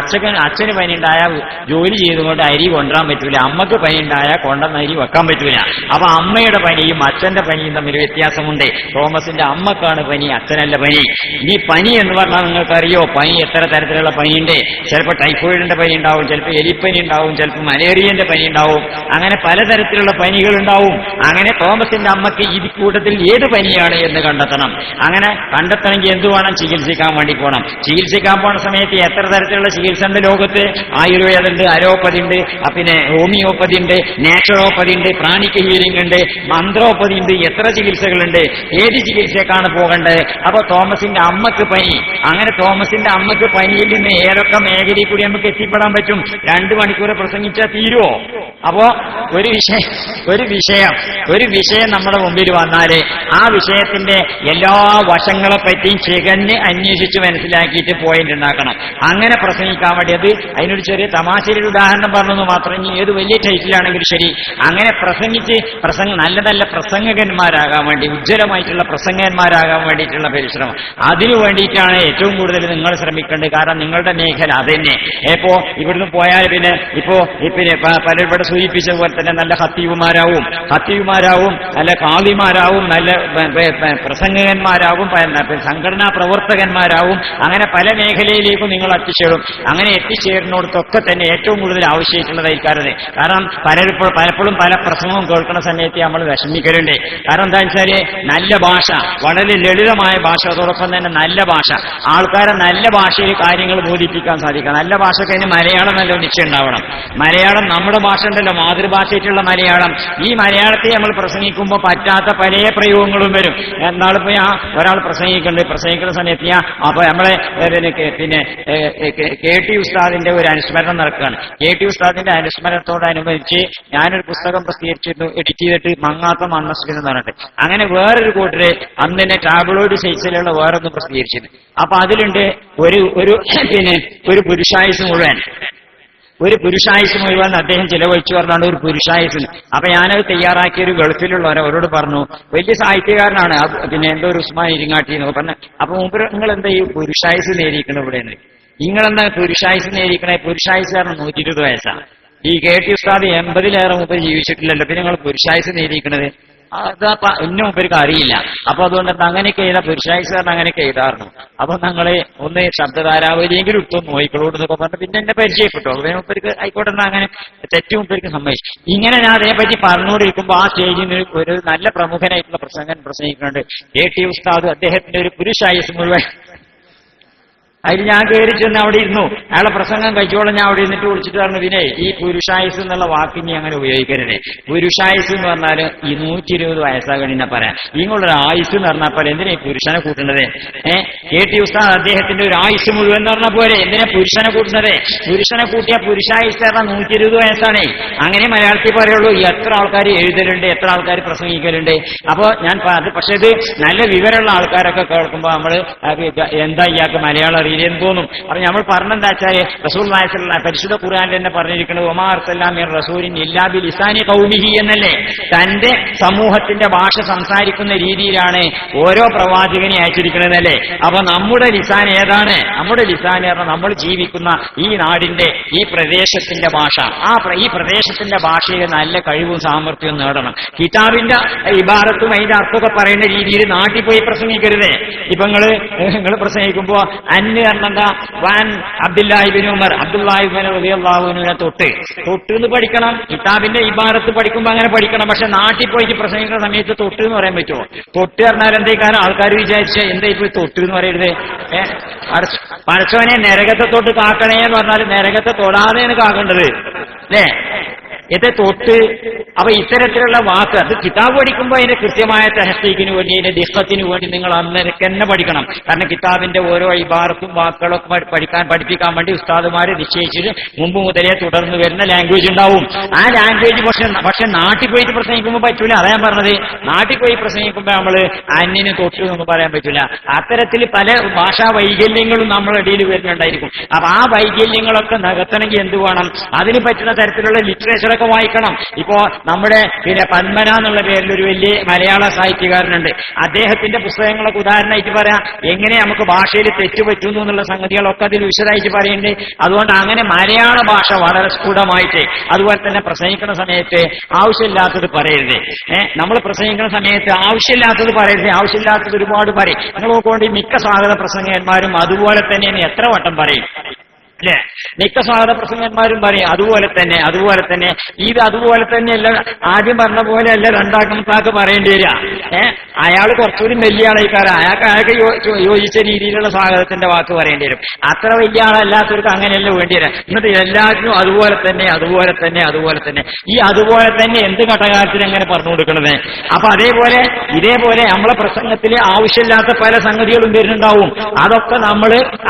Speaker 1: അച്ഛന് പനി ഉണ്ടായാൽ ജോലി ചെയ്തുകൊണ്ട് അരി കൊണ്ടുവരാൻ പറ്റൂല, അമ്മക്ക് പനി ഉണ്ടായാൽ കൊണ്ടുവന്ന അരി വെക്കാൻ പറ്റൂല. അപ്പൊ അമ്മയുടെ പനിയും അച്ഛന്റെ പനിയും തമ്മിൽ വ്യത്യാസമുണ്ട്. തോമസിന്റെ അമ്മക്കാണ് പനി, അച്ഛനല്ല പനി. ഇനി പനി എന്ന് പറഞ്ഞാൽ നിങ്ങൾക്കറിയോ പനി എത്ര തരത്തിലുള്ള പനിയുണ്ട്? ചിലപ്പോൾ ടൈഫോയിഡിന്റെ പനി ഉണ്ടാവും, ചിലപ്പോൾ എലിപ്പനി ഉണ്ടാവും, ചിലപ്പോൾ മലേറിയന്റെ പനി ഉണ്ടാവും, അങ്ങനെ പലതരത്തിലുള്ള പനികൾ ഉണ്ടാവും. അങ്ങനെ തോമസിന്റെ അമ്മക്ക് ഈ കൂട്ടത്തിൽ ഏത് പനിയാണ് എന്ന് കണ്ടെത്തണം. അങ്ങനെ കണ്ടെത്തണമെങ്കിൽ എന്ത് വേണം? ചികിത്സിക്കാൻ വേണ്ടി പോകണം. ചികിത്സിക്കാൻ പോണ സമയത്ത് എത്ര തരത്തിലുള്ള ചികിത്സ ഉണ്ട് ലോകത്ത്? ആയുർവേദം ഉണ്ട്, അലോപ്പതി ഉണ്ട്, പിന്നെ ഹോമിയോപ്പതി ഉണ്ട്, നാച്ചുറോപ്പതി ഉണ്ട്, പ്രാണിക് ഹീലിംഗ് ഉണ്ട്, മന്ത്രോപ്പതി ഉണ്ട്, എത്ര ചികിത്സകളുണ്ട്. ഏത് ചികിത്സക്കാണ് പോകേണ്ടത്? അപ്പൊ തോമസിന്റെ അമ്മക്ക് പനി. അങ്ങനെ തോമസിന്റെ അമ്മക്ക് പനിയിൽ നിന്ന് ഏതൊക്കെ മേഖലയിൽ കൂടി നമുക്ക് എത്തിപ്പെടാൻ പറ്റും? 2 മണിക്കൂർ പ്രസംഗിച്ചാൽ തീരുവോ? അപ്പോ ഒരു വിഷയം നമ്മുടെ മുമ്പിൽ വന്നാല് ആ വിഷയത്തിന്റെ എല്ലാ വശങ്ങളെ പറ്റിയും ചികഞ്ഞ് അന്വേഷിച്ച് മനസ്സിലാക്കിയിട്ട് പോയിന്റ് ഉണ്ടാക്കണം. അങ്ങനെ പ്രസംഗിക്കാൻ വേണ്ടി അതിനൊരു ചെറിയ തമാശയുടെ ഉദാഹരണം പറഞ്ഞെന്ന് മാത്രം. ഇനി ഏത് വലിയ ടൈറ്റിലാണെങ്കിലും ശരി, അങ്ങനെ പ്രസംഗിച്ച് നല്ല നല്ല പ്രസംഗകന്മാരാകാൻ വേണ്ടി, ഉജ്ജ്വലമായിട്ടുള്ള പ്രസംഗന്മാരാകാൻ വേണ്ടിയിട്ടുള്ള പരിശ്രമം, അതിനു വേണ്ടിയിട്ടാണ് ഏറ്റവും കൂടുതൽ നിങ്ങൾ ശ്രമിക്കേണ്ടത്. കാരണം നിങ്ങളുടെ മേഖല അതന്നെ. ഇവിടുന്ന് പോയാൽ പിന്നെ പലരും ഇവിടെ സൂചിപ്പിച്ച പോലെ തന്നെ നല്ല ഹത്തീവുമാരാവും, നല്ല കാളിമാരാവും, നല്ല പ്രസംഗകന്മാരാവും, സംഘടനാ പ്രവർത്തകന്മാരാവും. അങ്ങനെ പല മേഖലയിലേക്കും നിങ്ങൾ എത്തിച്ചേരും. അങ്ങനെ എത്തിച്ചേരുന്നിടത്തൊക്കെ തന്നെ ഏറ്റവും കൂടുതൽ ആവശ്യമായിട്ടുള്ളതായിരിക്കാറുണ്ട്. കാരണം പലപ്പോഴും പല പ്രസംഗവും കേൾക്കുന്ന സമയത്ത് നമ്മൾ വിഷമിക്കലുണ്ട്. കാരണം എന്താ വെച്ചാല് നല്ല ഭാഷ, വളരെ ലളിതമായ ഭാഷ, അതോടൊപ്പം തന്നെ നല്ല ഭാഷ, ആൾക്കാരെ നല്ല ഭാഷയിൽ കാര്യങ്ങൾ ബോധിപ്പിക്കാൻ സാധിക്കുക. നല്ല ഭാഷയ്ക്ക് അതിന് മലയാളം നല്ല നിശ്ചയം ഉണ്ടാവണം. മലയാളം നമ്മുടെ ഭാഷ ഉണ്ടല്ലോ, മാതൃഭാഷയായിട്ടുള്ള മലയാളം. ഈ മലയാളത്തെ നമ്മൾ പ്രസംഗിക്കുമ്പോൾ പറ്റാത്ത പല പ്രയോഗങ്ങളും വരും. എന്നാളിപ്പോ ഒരാൾ പ്രസംഗിക്കുന്ന സമയത്ത് അപ്പൊ നമ്മളെ കെ ടി ഉസ്താദിന്റെ ഒരു അനുസ്മരണം നടക്കുകയാണ്. കെ ടി ഉസ്താദിന്റെ അനുസ്മരണത്തോടനുബന്ധിച്ച് ഞാനൊരു പുസ്തകം പ്രസിദ്ധീകരിച്ചിരുന്നു, എഡിറ്റ് ചെയ്തിട്ട് മങ്ങാത്ത മണ്ണസ്മിൻ എന്ന് പറഞ്ഞിട്ട്. അങ്ങനെ വേറൊരു കൂട്ടര് അന്ന് തന്നെ ടാബ്ലോയിഡ് സൈസിലുള്ള വേറൊന്നും പ്രസിദ്ധീകരിച്ചിരുന്നു. അപ്പൊ അതിലുണ്ട് ഒരു പുരുഷായുസ് മുഴുവൻ അദ്ദേഹം ചിലവഴിച്ചു പറഞ്ഞാണ് ഒരു പുരുഷായുസിന്. അപ്പൊ ഞാനത് തയ്യാറാക്കിയ ഒരു ഗൾഫിലുള്ളവരോട് പറഞ്ഞു, വലിയ സാഹിത്യകാരനാണ്, എന്തോ ഒരു ഉസ്മാൻ ഇരിങ്ങാട്ടി എന്നൊക്കെ പറഞ്ഞു. അപ്പൊ മുമ്പ് നിങ്ങൾ എന്താ ഈ പുരുഷായുസ് നേരിക്കണം ഇവിടെയെന്ന്? നിങ്ങളെന്താ പുരുഷായുസ് നേരിക്കണേ? പുരുഷായുസ് കാരണം 120 വയസ്സാണ്. ഈ കെ ടി ഉസ്താദ് 80-ലേറെ മുമ്പ് ജീവിച്ചിട്ടില്ലല്ലോ, പിന്നെ നിങ്ങൾ പുരുഷായുസ് നേരിക്കണത്? അതപ്പ ഇന്നും മുമ്പർക്ക് അറിയില്ല. അപ്പൊ അതുകൊണ്ട് അങ്ങനെയൊക്കെ ചെയ്താ പുരുഷായുസാറിന് അങ്ങനെയൊക്കെ ചെയ്തായിരുന്നു. അപ്പൊ ഞങ്ങള് ഒന്ന് ശബ്ദധാരാവലിയെങ്കിലും ഇട്ടൊന്ന് നോയിക്കളോട് എന്നൊക്കെ പറഞ്ഞു. പിന്നെ എന്നെ പരിചയപ്പെട്ടു. അതിന് മുമ്പർക്ക് ആയിക്കോട്ടെ, അങ്ങനെ തെറ്റ് മുമ്പർക്ക് സമ്മതിച്ചു. ഇങ്ങനെ ഞാൻ അതേപറ്റി പറഞ്ഞുകൊണ്ടിരിക്കുമ്പോൾ ആ സ്റ്റേജിൽ നിന്ന് ഒരു നല്ല പ്രമുഖനായിട്ടുള്ള പ്രസംഗിക്കുന്നുണ്ട് കെ ടി ഉസ്താദ്. അദ്ദേഹത്തിന്റെ ഒരു പുരുഷായുസ് മുഴുവൻ അതിൽ ഞാൻ കയറി ചെന്ന് അവിടെ ഇരുന്നു. അയാളെ പ്രസംഗം കഴിച്ചോളം ഞാൻ അവിടെ ഇരുന്നിട്ട് വിളിച്ചിട്ട് പറഞ്ഞു, പിന്നെ ഈ പുരുഷായുസ് എന്നുള്ള വാക്കിനി അങ്ങനെ ഉപയോഗിക്കരുത്. പുരുഷായുസ് എന്ന് പറഞ്ഞാൽ ഈ 120 വയസ്സാകണിനെ പറയാം. നിങ്ങളൊരു ആയുസ് എന്ന് പറഞ്ഞാൽ പോലെ എന്തിനാ ഈ പുരുഷനെ കൂട്ടുന്നത്? കെ ടി ഉസ്താദ് അദ്ദേഹത്തിന്റെ ഒരു ആയുസ് മുഴുവൻ എന്ന് പറഞ്ഞാൽ പോലെ എന്തിനാ പുരുഷനെ കൂട്ടുന്നത്? പുരുഷനെ കൂട്ടിയ പുരുഷായുസ് പറഞ്ഞാൽ 120 വയസ്സാണേ. അങ്ങനെ മലയാളത്തിൽ പറയുള്ളൂ. എത്ര ആൾക്കാർ എഴുതലുണ്ട്, എത്ര ആൾക്കാർ പ്രസംഗിക്കലുണ്ട്. അപ്പൊ പക്ഷെ ഇത് നല്ല വിവരമുള്ള ആൾക്കാരൊക്കെ കേൾക്കുമ്പോൾ നമ്മൾ എന്താ ഇയാൾക്ക് മലയാളം അറിയില്ലെന്ന് തോന്നും. അപ്പൊ നമ്മൾ പറഞ്ഞെന്താ വെച്ചാൽ റസൂൽ പരിശുദ്ധ ഖുർആനിൽ തന്നെ പറഞ്ഞിരിക്കുന്നത് ഒമാ അർസൽനാ മിർ റസൂലിൻ ഇല്ലാ ബിലിസാനി ഖൗമിഹി എന്നല്ലേ. തന്റെ സമൂഹത്തിന്റെ ഭാഷ സംസാരിക്കുന്ന രീതിയിലാണ് ഓരോ പ്രവാചകനെ അയച്ചിരിക്കുന്നതല്ലേ. അപ്പൊ നമ്മുടെ ലിസാൻ ഏതാണ്? നമ്മുടെ ലിസാൻ പറഞ്ഞാൽ നമ്മൾ ജീവിക്കുന്ന ഈ നാടിന്റെ, ഈ പ്രദേശത്തിന്റെ ഭാഷ. ഈ പ്രദേശത്തിന്റെ ഭാഷയിൽ നല്ല കഴിവും സാമർഥ്യവും നേടണം. കിതാബിന്റെ ഇബാറത്തും അതിന്റെ അർത്ഥമൊക്കെ പറയുന്ന രീതിയിൽ നാട്ടിൽ പോയി പ്രസംഗിക്കരുതേ. ഇപ്പൊ നിങ്ങൾ പ്രസംഗിക്കുമ്പോ എന്താ വാൻ അബ്ദുല്ലാഹിബ്നു ഉമർ റളിയല്ലാഹു അൻഹുവിനെ തൊട്ട് എന്ന് പഠിക്കണം. കിതാബിന്റെ ഇബാറത്ത് പഠിക്കുമ്പോ അങ്ങനെ പഠിക്കണം. പക്ഷെ നാട്ടിൽ പോയിട്ട് പ്രസംഗിക്കുന്ന സമയത്ത് തൊട്ട് എന്ന് പറയാൻ പറ്റുമോ? തൊട്ട് പറഞ്ഞാൽ എന്തേക്കാരം ആൾക്കാർ വിചാരിച്ച എന്താ ഇപ്പൊ തൊട്ട് എന്ന് പറയരുത്. പടച്ചോനെ നരകത്തെ തൊട്ട് കാക്കണേ എന്ന് പറഞ്ഞാൽ നരകത്തെ തൊടാതെയാണ് കാക്കേണ്ടത് അല്ലേ? ഇത് തൊട്ട്. അപ്പൊ ഇത്തരത്തിലുള്ള വാക്ക് അത് കിതാബ് പഠിക്കുമ്പോൾ അതിന്റെ കൃത്യമായ തഹ്ഖീഖിന് വേണ്ടി അതിന്റെ ദിഖത്തിന് വേണ്ടി നിങ്ങൾ അന്നേരക്ക് തന്നെ പഠിക്കണം. കാരണം കിതാബിന്റെ ഓരോ ഇബാറത്തും വാക്കുകളൊക്കെ പഠിപ്പിക്കാൻ വേണ്ടി ഉസ്താദുമാര് നിശ്ചയിച്ചിട്ട് മുമ്പ് മുതലേ തുടർന്ന് വരുന്ന ലാംഗ്വേജ് ഉണ്ടാവും. ആ ലാംഗ്വേജ് പക്ഷെ നാട്ടിൽ പോയിട്ട് പ്രസംഗിക്കുമ്പോൾ പറ്റൂല. അതാ ഞാൻ പറഞ്ഞത്, നാട്ടിൽ പോയി പ്രസംഗിക്കുമ്പോൾ നമ്മള് അന്യന് തൊട്ട് എന്ന് പറയാൻ പറ്റൂല. അത്തരത്തിൽ പല ഭാഷാ വൈകല്യങ്ങളും നമ്മുടെ ഇടയിൽ വരുന്നുണ്ടായിരിക്കും. അപ്പൊ ആ വൈകല്യങ്ങളൊക്കെ നികത്തണമെങ്കിൽ എന്ത് വേണം? അതിന് പറ്റുന്ന തരത്തിലുള്ള ലിറ്ററേച്ചറൊക്കെ വായിക്കണം. ഇപ്പോ നമ്മുടെ പന്മന എന്നുള്ള പേരിൽ ഒരു വലിയ മലയാള സാഹിത്യകാരനുണ്ട്. അദ്ദേഹത്തിന്റെ പുസ്തകങ്ങളൊക്കെ ഉദാഹരണമായിട്ട് പറയാം, എങ്ങനെ നമുക്ക് ഭാഷയിൽ തെറ്റുപറ്റുന്നു എന്നുള്ള സംഗതികളൊക്കെ അതിൽ വിശദമായിട്ട് പറയുന്നുണ്ട്. അതുകൊണ്ട് അങ്ങനെ മലയാള ഭാഷ വളരെ സ്ഫുടമായിട്ട്, അതുപോലെ തന്നെ പ്രസംഗിക്കുന്ന സമയത്ത് ആവശ്യമില്ലാത്തത് പറയരുത്. നമ്മൾ പ്രസംഗിക്കുന്ന സമയത്ത് ആവശ്യമില്ലാത്തത് പറയരുത്. ആവശ്യമില്ലാത്തത് ഒരുപാട് പറയും. നിങ്ങൾ നോക്കുകൊണ്ട് മിക്ക സ്വാഗത പ്രസംഗന്മാരും അതുപോലെ തന്നെ എത്ര വട്ടം പറയും അല്ലെ? മിക്ക സ്വാഗത പ്രസംഗന്മാരും പറയും അതുപോലെ തന്നെ ഇത് അതുപോലെ തന്നെയല്ല, ആദ്യം പറഞ്ഞ പോലെ അല്ല രണ്ടാമത്താക്ക് പറയേണ്ടി വരിക. അയാൾ കുറച്ചുകൂടി വലിയ ആളായിക്കാരൻ, അയാൾക്ക് യോജിച്ച രീതിയിലുള്ള സ്വാഗതത്തിന്റെ വാക്ക് പറയേണ്ടി വരും. അത്ര വലിയ ആളല്ലാത്തവർക്ക് അങ്ങനെയല്ല വേണ്ടി വരാം. എന്നിട്ട് എല്ലാത്തിനും അതുപോലെ തന്നെ. ഈ അതുപോലെ തന്നെ എന്ത് ഘട്ടകാലത്തിന് എങ്ങനെ പറഞ്ഞു കൊടുക്കണത്? അപ്പൊ ഇതേപോലെ നമ്മളെ പ്രസംഗത്തിൽ ആവശ്യമില്ലാത്ത പല സംഗതികളും വരുന്നുണ്ടാവും.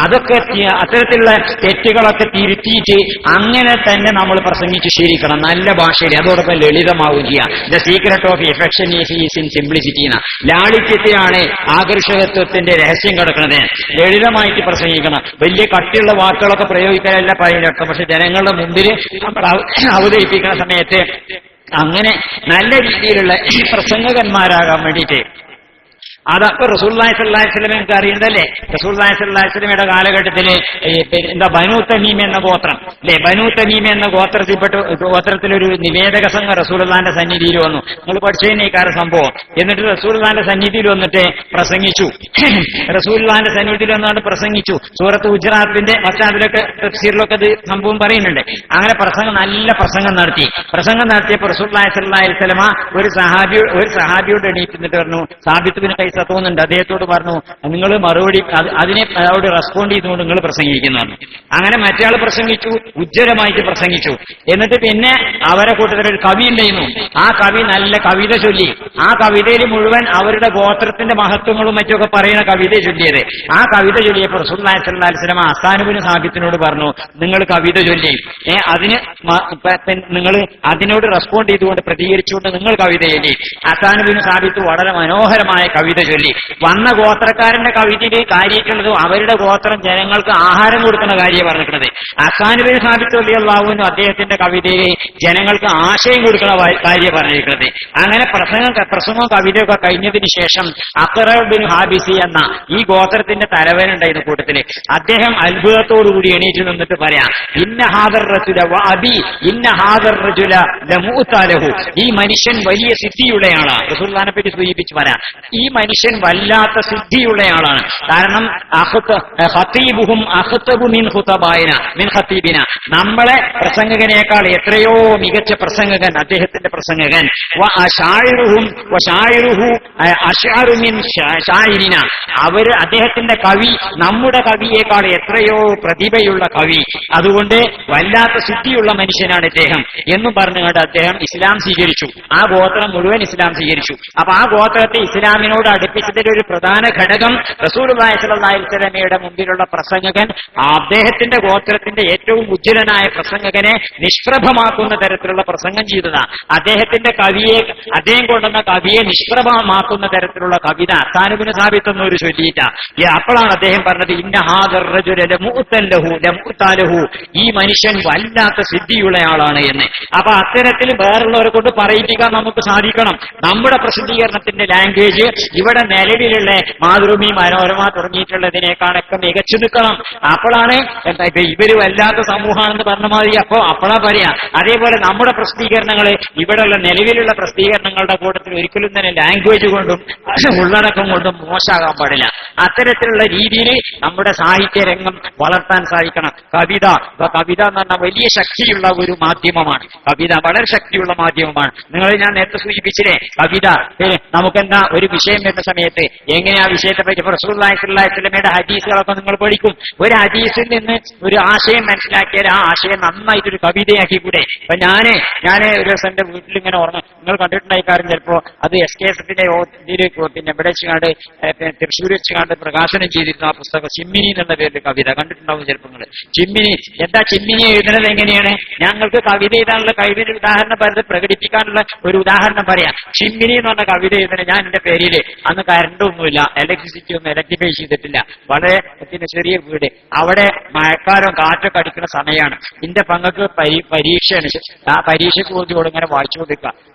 Speaker 1: അതൊക്കെ അത്തരത്തിലുള്ള തെറ്റുകളൊക്കെ തിരുത്തിയിട്ട് അങ്ങനെ തന്നെ നമ്മൾ പ്രസംഗിച്ച് ശീലിക്കണം നല്ല ഭാഷയിൽ. അതോടൊപ്പം ലളിതമാവുകയും ചെയ്യാം. The secret of affection is in simplicity. ലാളിത്യത്തിലാണ് ആകർഷകത്വത്തിന്റെ രഹസ്യം കിടക്കുന്നത്. ലളിതമായിട്ട് പ്രസംഗിക്കണം. വലിയ കട്ടിയുള്ള വാക്കുകളൊക്കെ പ്രയോഗിക്കാനല്ല പറയുന്നത്. പക്ഷെ ജനങ്ങളുടെ മുമ്പിൽ നമ്മൾ അവതരിപ്പിക്കുന്ന സമയത്ത് അങ്ങനെ നല്ല രീതിയിലുള്ള പ്രസംഗകന്മാരാകാൻ വേണ്ടിയിട്ട് അതപ്പോ റസൂലുള്ളാഹി സ്വല്ലല്ലാഹി അലൈഹി വസല്ലം എനിക്ക് അറിയുന്നതല്ലേ. റസൂലുള്ളാഹി സ്വല്ലല്ലാഹി അലൈഹി വസല്ലമയുടെ കാലഘട്ടത്തില് ബനൂ തമീം എന്ന ഗോത്രം അല്ലെ, ബനൂ തമീം എന്ന ഗോത്രത്തിലൊരു നിവേദക സംഘം റസൂലുള്ളാഹിന്റെ സന്നിധിയിൽ വന്നു. നിങ്ങൾ പഠിച്ചതിന് ഈ കാര്യം സംഭവം. എന്നിട്ട് റസൂലുള്ളാഹിന്റെ സന്നിധിയിൽ വന്നിട്ട് പ്രസംഗിച്ചു. റസൂലുള്ളാഹിന്റെ സന്നിധിയിൽ വന്നുകൊണ്ട് പ്രസംഗിച്ചു. സൂറത്ത് ഹുജറാത്തിന്റെ പശ്ചാത്തലൊക്കെ തഫ്സീറിലൊക്കെ ഇത് സംഭവം പറയുന്നുണ്ട്. അങ്ങനെ നല്ല പ്രസംഗം നടത്തിയപ്പോൾ റസൂലുള്ളാഹി സ്വല്ലല്ലാഹി അലൈഹി വസല്ലമ ഒരു സഹാബിയോട് എണീറ്റിട്ട് പറഞ്ഞു, സാബിത്ത് ബിൻ ഖൈസ് തോന്നുന്നുണ്ട്, അദ്ദേഹത്തോട് പറഞ്ഞു, നിങ്ങൾ മറുപടി അതിനോട് റെസ്പോണ്ട് ചെയ്തുകൊണ്ട് നിങ്ങൾ പ്രസംഗിക്കുന്നു. അങ്ങനെ മറ്റയാൾ പ്രസംഗിച്ചു, ഉജ്ജ്വലമായിട്ട് പ്രസംഗിച്ചു. എന്നിട്ട് പിന്നെ അവരെ കൂട്ടത്തിൽ ഒരു കവി ഉണ്ടായിരുന്നു. ആ കവി നല്ല കവിത ചൊല്ലി. ആ കവിതയിൽ മുഴുവൻ അവരുടെ ഗോത്രത്തിന്റെ മഹത്വങ്ങളും മറ്റുമൊക്കെ പറയുന്ന കവിത ചൊല്ലിയത്. ആ കവിത ചൊല്ലിയപ്പോൾ റസൂലുള്ളാഹി സ്വല്ലല്ലാഹി അലൈഹി വസല്ലം ഹസ്സാൻ ബിൻ സാബിത്തിനോട് പറഞ്ഞു, നിങ്ങൾ കവിത ചൊല്ലി, നിങ്ങൾ അതിനോട് റെസ്പോണ്ട് ചെയ്തുകൊണ്ട് പ്രതികരിച്ചുകൊണ്ട് നിങ്ങൾ കവിത ചൊല്ലി. ഹസ്സാൻ ബിൻ സാബിത്ത് വളരെ മനോഹരമായ കവിത ചൊല്ലി. വന്ന ഗോത്രക്കാരന്റെ കവിതയിൽ കാര്യമായിട്ടുള്ളതും അവരുടെ ഗോത്രം ജനങ്ങൾക്ക് ആഹാരം കൊടുക്കുന്ന കാര്യം പറഞ്ഞിട്ടുള്ളത്. ഹസ്സാൻ ബിൻ സാബിത്ത് റളിയല്ലാഹു അൻഹു അദ്ദേഹത്തിന്റെ കവിതയിൽ ജനങ്ങൾക്ക് ആശയം കൊടുക്കുന്ന കാര്യം പറഞ്ഞിരിക്കുന്നത്. അങ്ങനെ പ്രസംഗവും കവിതയൊക്കെ കഴിഞ്ഞതിന് ശേഷം അഖറ ബിൻ ഹാബിസി എന്ന ഈ ഗോത്രത്തിന്റെ തലവനുണ്ടായിരുന്ന കൂട്ടത്തില് അദ്ദേഹം അത്ഭുതത്തോടുകൂടി എണീറ്റ് നിന്നിട്ട് പറയാം, ഇന്ന ഹാദർ റജുല വഅബി ഇന്ന ഹാദർ റജുല ലമുഅ്തലഹു. ഈ മനുഷ്യൻ വലിയ സിദ്ധിയുള്ളയാളാണ്. റസൂലുള്ളാഹിനെ പറ്റി സൂചിപ്പിച്ച് പറയാം, ഈ മനുഷ്യൻ വല്ലാത്ത സിദ്ധിയുള്ളയാളാണ്. കാരണം ഖതീബുഹും അഖ്തബു മിൻ ഖതീബിന. നമ്മളെ പ്രസംഗകനേക്കാൾ എത്രയോ മികച്ച പ്രസംഗകൻ അദ്ദേഹത്തിന്റെ പ്രസംഗകൻ. അദ്ദേഹത്തിന്റെ കവി നമ്മുടെ കവിയേക്കാൾ എത്രയോ പ്രതിഭയുള്ള കവി. അതുകൊണ്ട് വല്ലാത്ത സിദ്ധിയുള്ള മനുഷ്യനാണ് ഇദ്ദേഹം എന്നും പറഞ്ഞുകൊണ്ട് അദ്ദേഹം ഇസ്ലാം സ്വീകരിച്ചു. ആ ഗോത്രം മുഴുവൻ ഇസ്ലാം സ്വീകരിച്ചു. അപ്പൊ ആ ഗോത്രത്തെ ഇസ്ലാമിനോട് അടുപ്പിച്ചതിന്റെ ഒരു പ്രധാന ഘടകം റസൂലുള്ളാഹി സ്വല്ലല്ലാഹി അലൈഹി വസല്ലമയുടെ മുമ്പിലുള്ള പ്രസംഗകൻ അദ്ദേഹത്തിന്റെ ഗോത്രത്തിന്റെ ഏറ്റവും ഉജ്ജ്വലനായ പ്രസംഗകനെ നിഷ്പ്രഭമാക്കുന്ന തരത്തിലുള്ള പ്രസംഗം ചെയ്തതാണ്. അദ്ദേഹം കൊണ്ടുവന്ന കവിയെ നിഷ്പ്രഭമാക്കുന്ന തരത്തിലുള്ള കവിത ഹസ്സാൻ ബിൻ സാബിത്ത് എന്നൊരു ചൊല്ലിയിട്ട. അപ്പോഴാണ് അദ്ദേഹം പറഞ്ഞത്, ഇന്ന ഹാദർ റജുല ലമുഅ്തലഹു, ഈ മനുഷ്യൻ വല്ലാത്ത സിദ്ധിയുള്ളയാളാണ് എന്ന്. അപ്പൊ അത്തരത്തിൽ വേറുള്ളവരെ കൊണ്ട് പറയിപ്പിക്കാൻ നമുക്ക് സാധിക്കണം. നമ്മുടെ പ്രസിദ്ധീകരണത്തിന്റെ ലാംഗ്വേജ് ഇവിടെ നിലവിലുള്ള മാതൃഭൂമി, മനോരമ തുടങ്ങിയിട്ടുള്ളതിനേക്കാളൊക്കെ മികച്ചു നിൽക്കണം. അപ്പോഴാണ് ഇവര് വല്ലാത്ത സമൂഹമാണെന്ന് പറഞ്ഞ മാതിരി അപ്പോഴാ പറയാ. അതേപോലെ നമ്മുടെ പ്രസിദ്ധീകരണങ്ങള് ഇവിടെയുള്ള നിലവിലുള്ള പ്രസിദ്ധീകരണങ്ങളുടെ കൂട്ടത്തിൽ ഒരിക്കലും തന്നെ ലാംഗ്വേജ് കൊണ്ടും ഉള്ളടക്കം കൊണ്ടും മോശമാകാൻ പാടില്ല. അത്തരത്തിലുള്ള രീതിയിൽ നമ്മുടെ സാഹിത്യ രംഗം വളർത്താൻ സാധിക്കണം. കവിത എന്ന് പറഞ്ഞാൽ വലിയ ശക്തിയുള്ള ഒരു മാധ്യമമാണ്. കവിത വളരെ ശക്തിയുള്ള മാധ്യമമാണ്. നിങ്ങൾ ഞാൻ നേരത്തെ സൂചിപ്പിച്ചില്ലേ, കവിത നമുക്കെന്താ ഒരു വിഷയം വരുന്ന സമയത്ത് എങ്ങനെ ആ വിഷയത്തെ പറ്റി റസൂലുള്ളാഹി സ്വല്ലല്ലാഹു അലൈഹി വസല്ലമയുടെ ഹദീസുകളൊക്കെ നിങ്ങൾ പഠിക്കും. ഒരു ഹദീസിൽ നിന്ന് ഒരു ആശയം മനസ്സിലാക്കിയാൽ ആ ആശയം നന്നായിട്ടൊരു കവിതയാക്കി കൂടെ. അപ്പൊ ഞാൻ ഒരു ദിവസം എന്റെ വീട്ടിൽ ഇങ്ങനെ ഉറങ്ങും. നിങ്ങൾ കണ്ടിട്ടുണ്ടായി കാര്യം ചിലപ്പോ അത് SKSFന്റെ ഇതിൽ പിന്നെ ഇവിടെ വെച്ചുകാണ്ട് തൃശ്ശൂർ വെച്ചുകാണ്ട് പ്രകാശനം ചെയ്തിരുന്നു ആ പുസ്തകം. ചിമ്മിനി എന്നുള്ള പേരിൽ കവിത കണ്ടിട്ടുണ്ടാവും ചിലപ്പോൾ നിങ്ങൾ. ചിമ്മിനി എന്താ ചിമ്മിനി എഴുതുന്നത് എങ്ങനെയാണ്? ഞങ്ങൾക്ക് കവിത എഴുതാനുള്ള കഴിവിന് ഉദാഹരണം പറയുന്നത് പ്രകടിപ്പിക്കാനുള്ള ഒരു ഉദാഹരണം പറയാം. ചിമ്മിനി എന്ന് പറഞ്ഞ കവിത എഴുതുന്നത് ഞാൻ എന്റെ പേരില് അന്ന് കറണ്ടൊന്നുമില്ല, ഇലക്ട്രിസിറ്റി ഒന്നും ഇലക്ട്രിഫൈ ചെയ്തിട്ടില്ല, വളരെ പിന്നെ ചെറിയ വീട്, അവിടെ മഴക്കാലം കാറ്റൊക്കെ അടിക്കുന്ന സമയമാണ്. എന്റെ പങ്കക്ക് പരീക്ഷയാണ്. ആ പരീക്ഷയ്ക്ക് വേണ്ടിയോട് ഇങ്ങനെ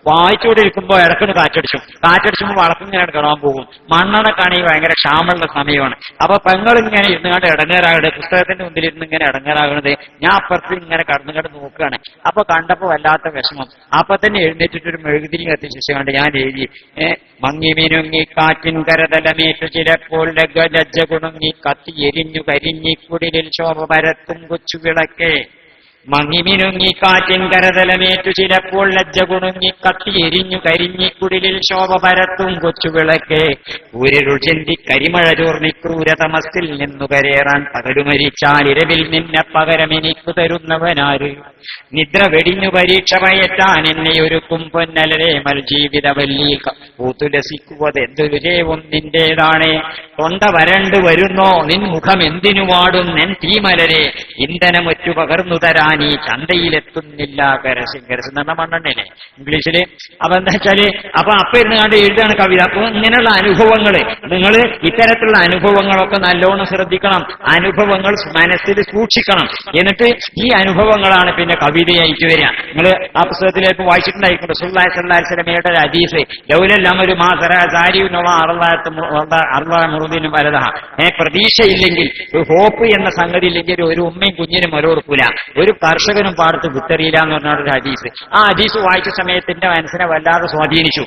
Speaker 1: വായിച്ചുകൊണ്ടിരിക്കുമ്പോൾ ഇടക്കിന് കാറ്റടിച്ചുമ്പോൾ വളക്കിങ്ങനെ കിടക്കാൻ പോകും. മണ്ണെണ്ണക്കാണെങ്കിൽ ഭയങ്കര ക്ഷാമമുള്ള സമയമാണ്. അപ്പൊ പെങ്ങളിങ്ങനെ ഇരുന്നുകൊണ്ട് ഇടങ്ങേറാകട്ടെ, പുസ്തകത്തിന്റെ മുമ്പിൽ ഇരുന്ന് ഇങ്ങനെ ഇടങ്ങേറാകണത് ഞാൻ അപ്പുറത്ത് ഇങ്ങനെ കടന്നുകണ്ട് നോക്കുകയാണ്. അപ്പൊ കണ്ടപ്പോ വല്ലാത്ത വിഷമം. അപ്പൊ തന്നെ എഴുന്നേറ്റിട്ടൊരു മെഴുകുതിരി കത്തിച്ചു കണ്ട് ഞാൻ എഴുതി, മങ്ങി മിനുങ്ങി കാറ്റിൻ കരതലമേറ്റു ചിലപ്പോൾ ലജ്ജ കുണുങ്ങി കത്തി എരിഞ്ഞു കരിഞ്ഞി കുടിലിൽ ശോഭ പരത്തും കൊച്ചു വിളക്കേ. മങ്ങി മിനുങ്ങി കാറ്റിൻ കരതലമേറ്റു ചിലപ്പോൾ ലജ്ജ കുണുങ്ങി കത്തി എരിഞ്ഞു കരിഞ്ഞി കുടിലിൽ ശോഭ പരത്തും കൊച്ചു വിളക്കേ. ഊരിരുൾ ചിന്തി കരിമഴ ചോർന്നി ക്രൂരതമസ്സിൽ നിന്നു കരേറാൻ പകലുമരിച്ചാൽ ഇരവിൽ നിന്നെ പകരമെനിക്കു തരുന്നവനാര്. നിദ്ര വെടിഞ്ഞു പരീക്ഷ പയറ്റാൻ എന്നെ ഒരുക്കും പൊന്നലരെ മൽ ജീവിത വല്ലി പൂത്തുലസിക്കുവത് എന്തൊരു രേവും നിന്റേതാണ്. തൊണ്ട വരണ്ടു വരുന്നോ നിൻ മുഖം എന്തിനു വാടും നെൻ തീമലരെ. ഇന്ധനമൊറ്റു പകർന്നു തരാൻ ഈ ചന്തയിലെത്തുന്നില്ല കരസിംഗരസ് എന്ന മണ്ണെണ്ണല്ലേ ഇംഗ്ലീഷില്. അപ്പൊ എന്താ വെച്ചാല് അപ്പൊ ഇരുന്ന് കണ്ട് എഴുതാണ് കവിത. അപ്പൊ ഇങ്ങനെയുള്ള അനുഭവങ്ങള് നിങ്ങൾ ഇത്തരത്തിലുള്ള അനുഭവങ്ങളൊക്കെ നല്ലോണം ശ്രദ്ധിക്കണം. അനുഭവങ്ങൾ മനസ്സിൽ സൂക്ഷിക്കണം. എന്നിട്ട് ഈ അനുഭവങ്ങളാണ് പിന്നെ കവിതയായിട്ട് വരിക. നിങ്ങൾ ആ പുസ്തകത്തിലേക്ക് വായിച്ചിട്ടുണ്ടായിരിക്കും റസൂലുള്ളാഹി സ്വല്ലല്ലാഹു അലൈഹി വസല്ലമയുടെ ഒരു ഹദീസ്, ലൗലൽ മാസറ സാരിയുനുള്ള അറുതിനും വലതഹ. പ്രതീക്ഷയില്ലെങ്കിൽ, ഒരു ഹോപ്പ് എന്ന സംഗതി ഇല്ലെങ്കിൽ ഒരു ഉമ്മയും കുഞ്ഞിനും മരോർക്കൂല, ഒരു കർഷകനും പാടത്ത് വിത്തറിയില്ല എന്ന് പറഞ്ഞ ഒരു ഹദീസ്. ആ ഹദീസ് വായിച്ച സമയത്ത് എന്റെ മനസ്സിനെ വല്ലാതെ സ്വാധീനിച്ചു.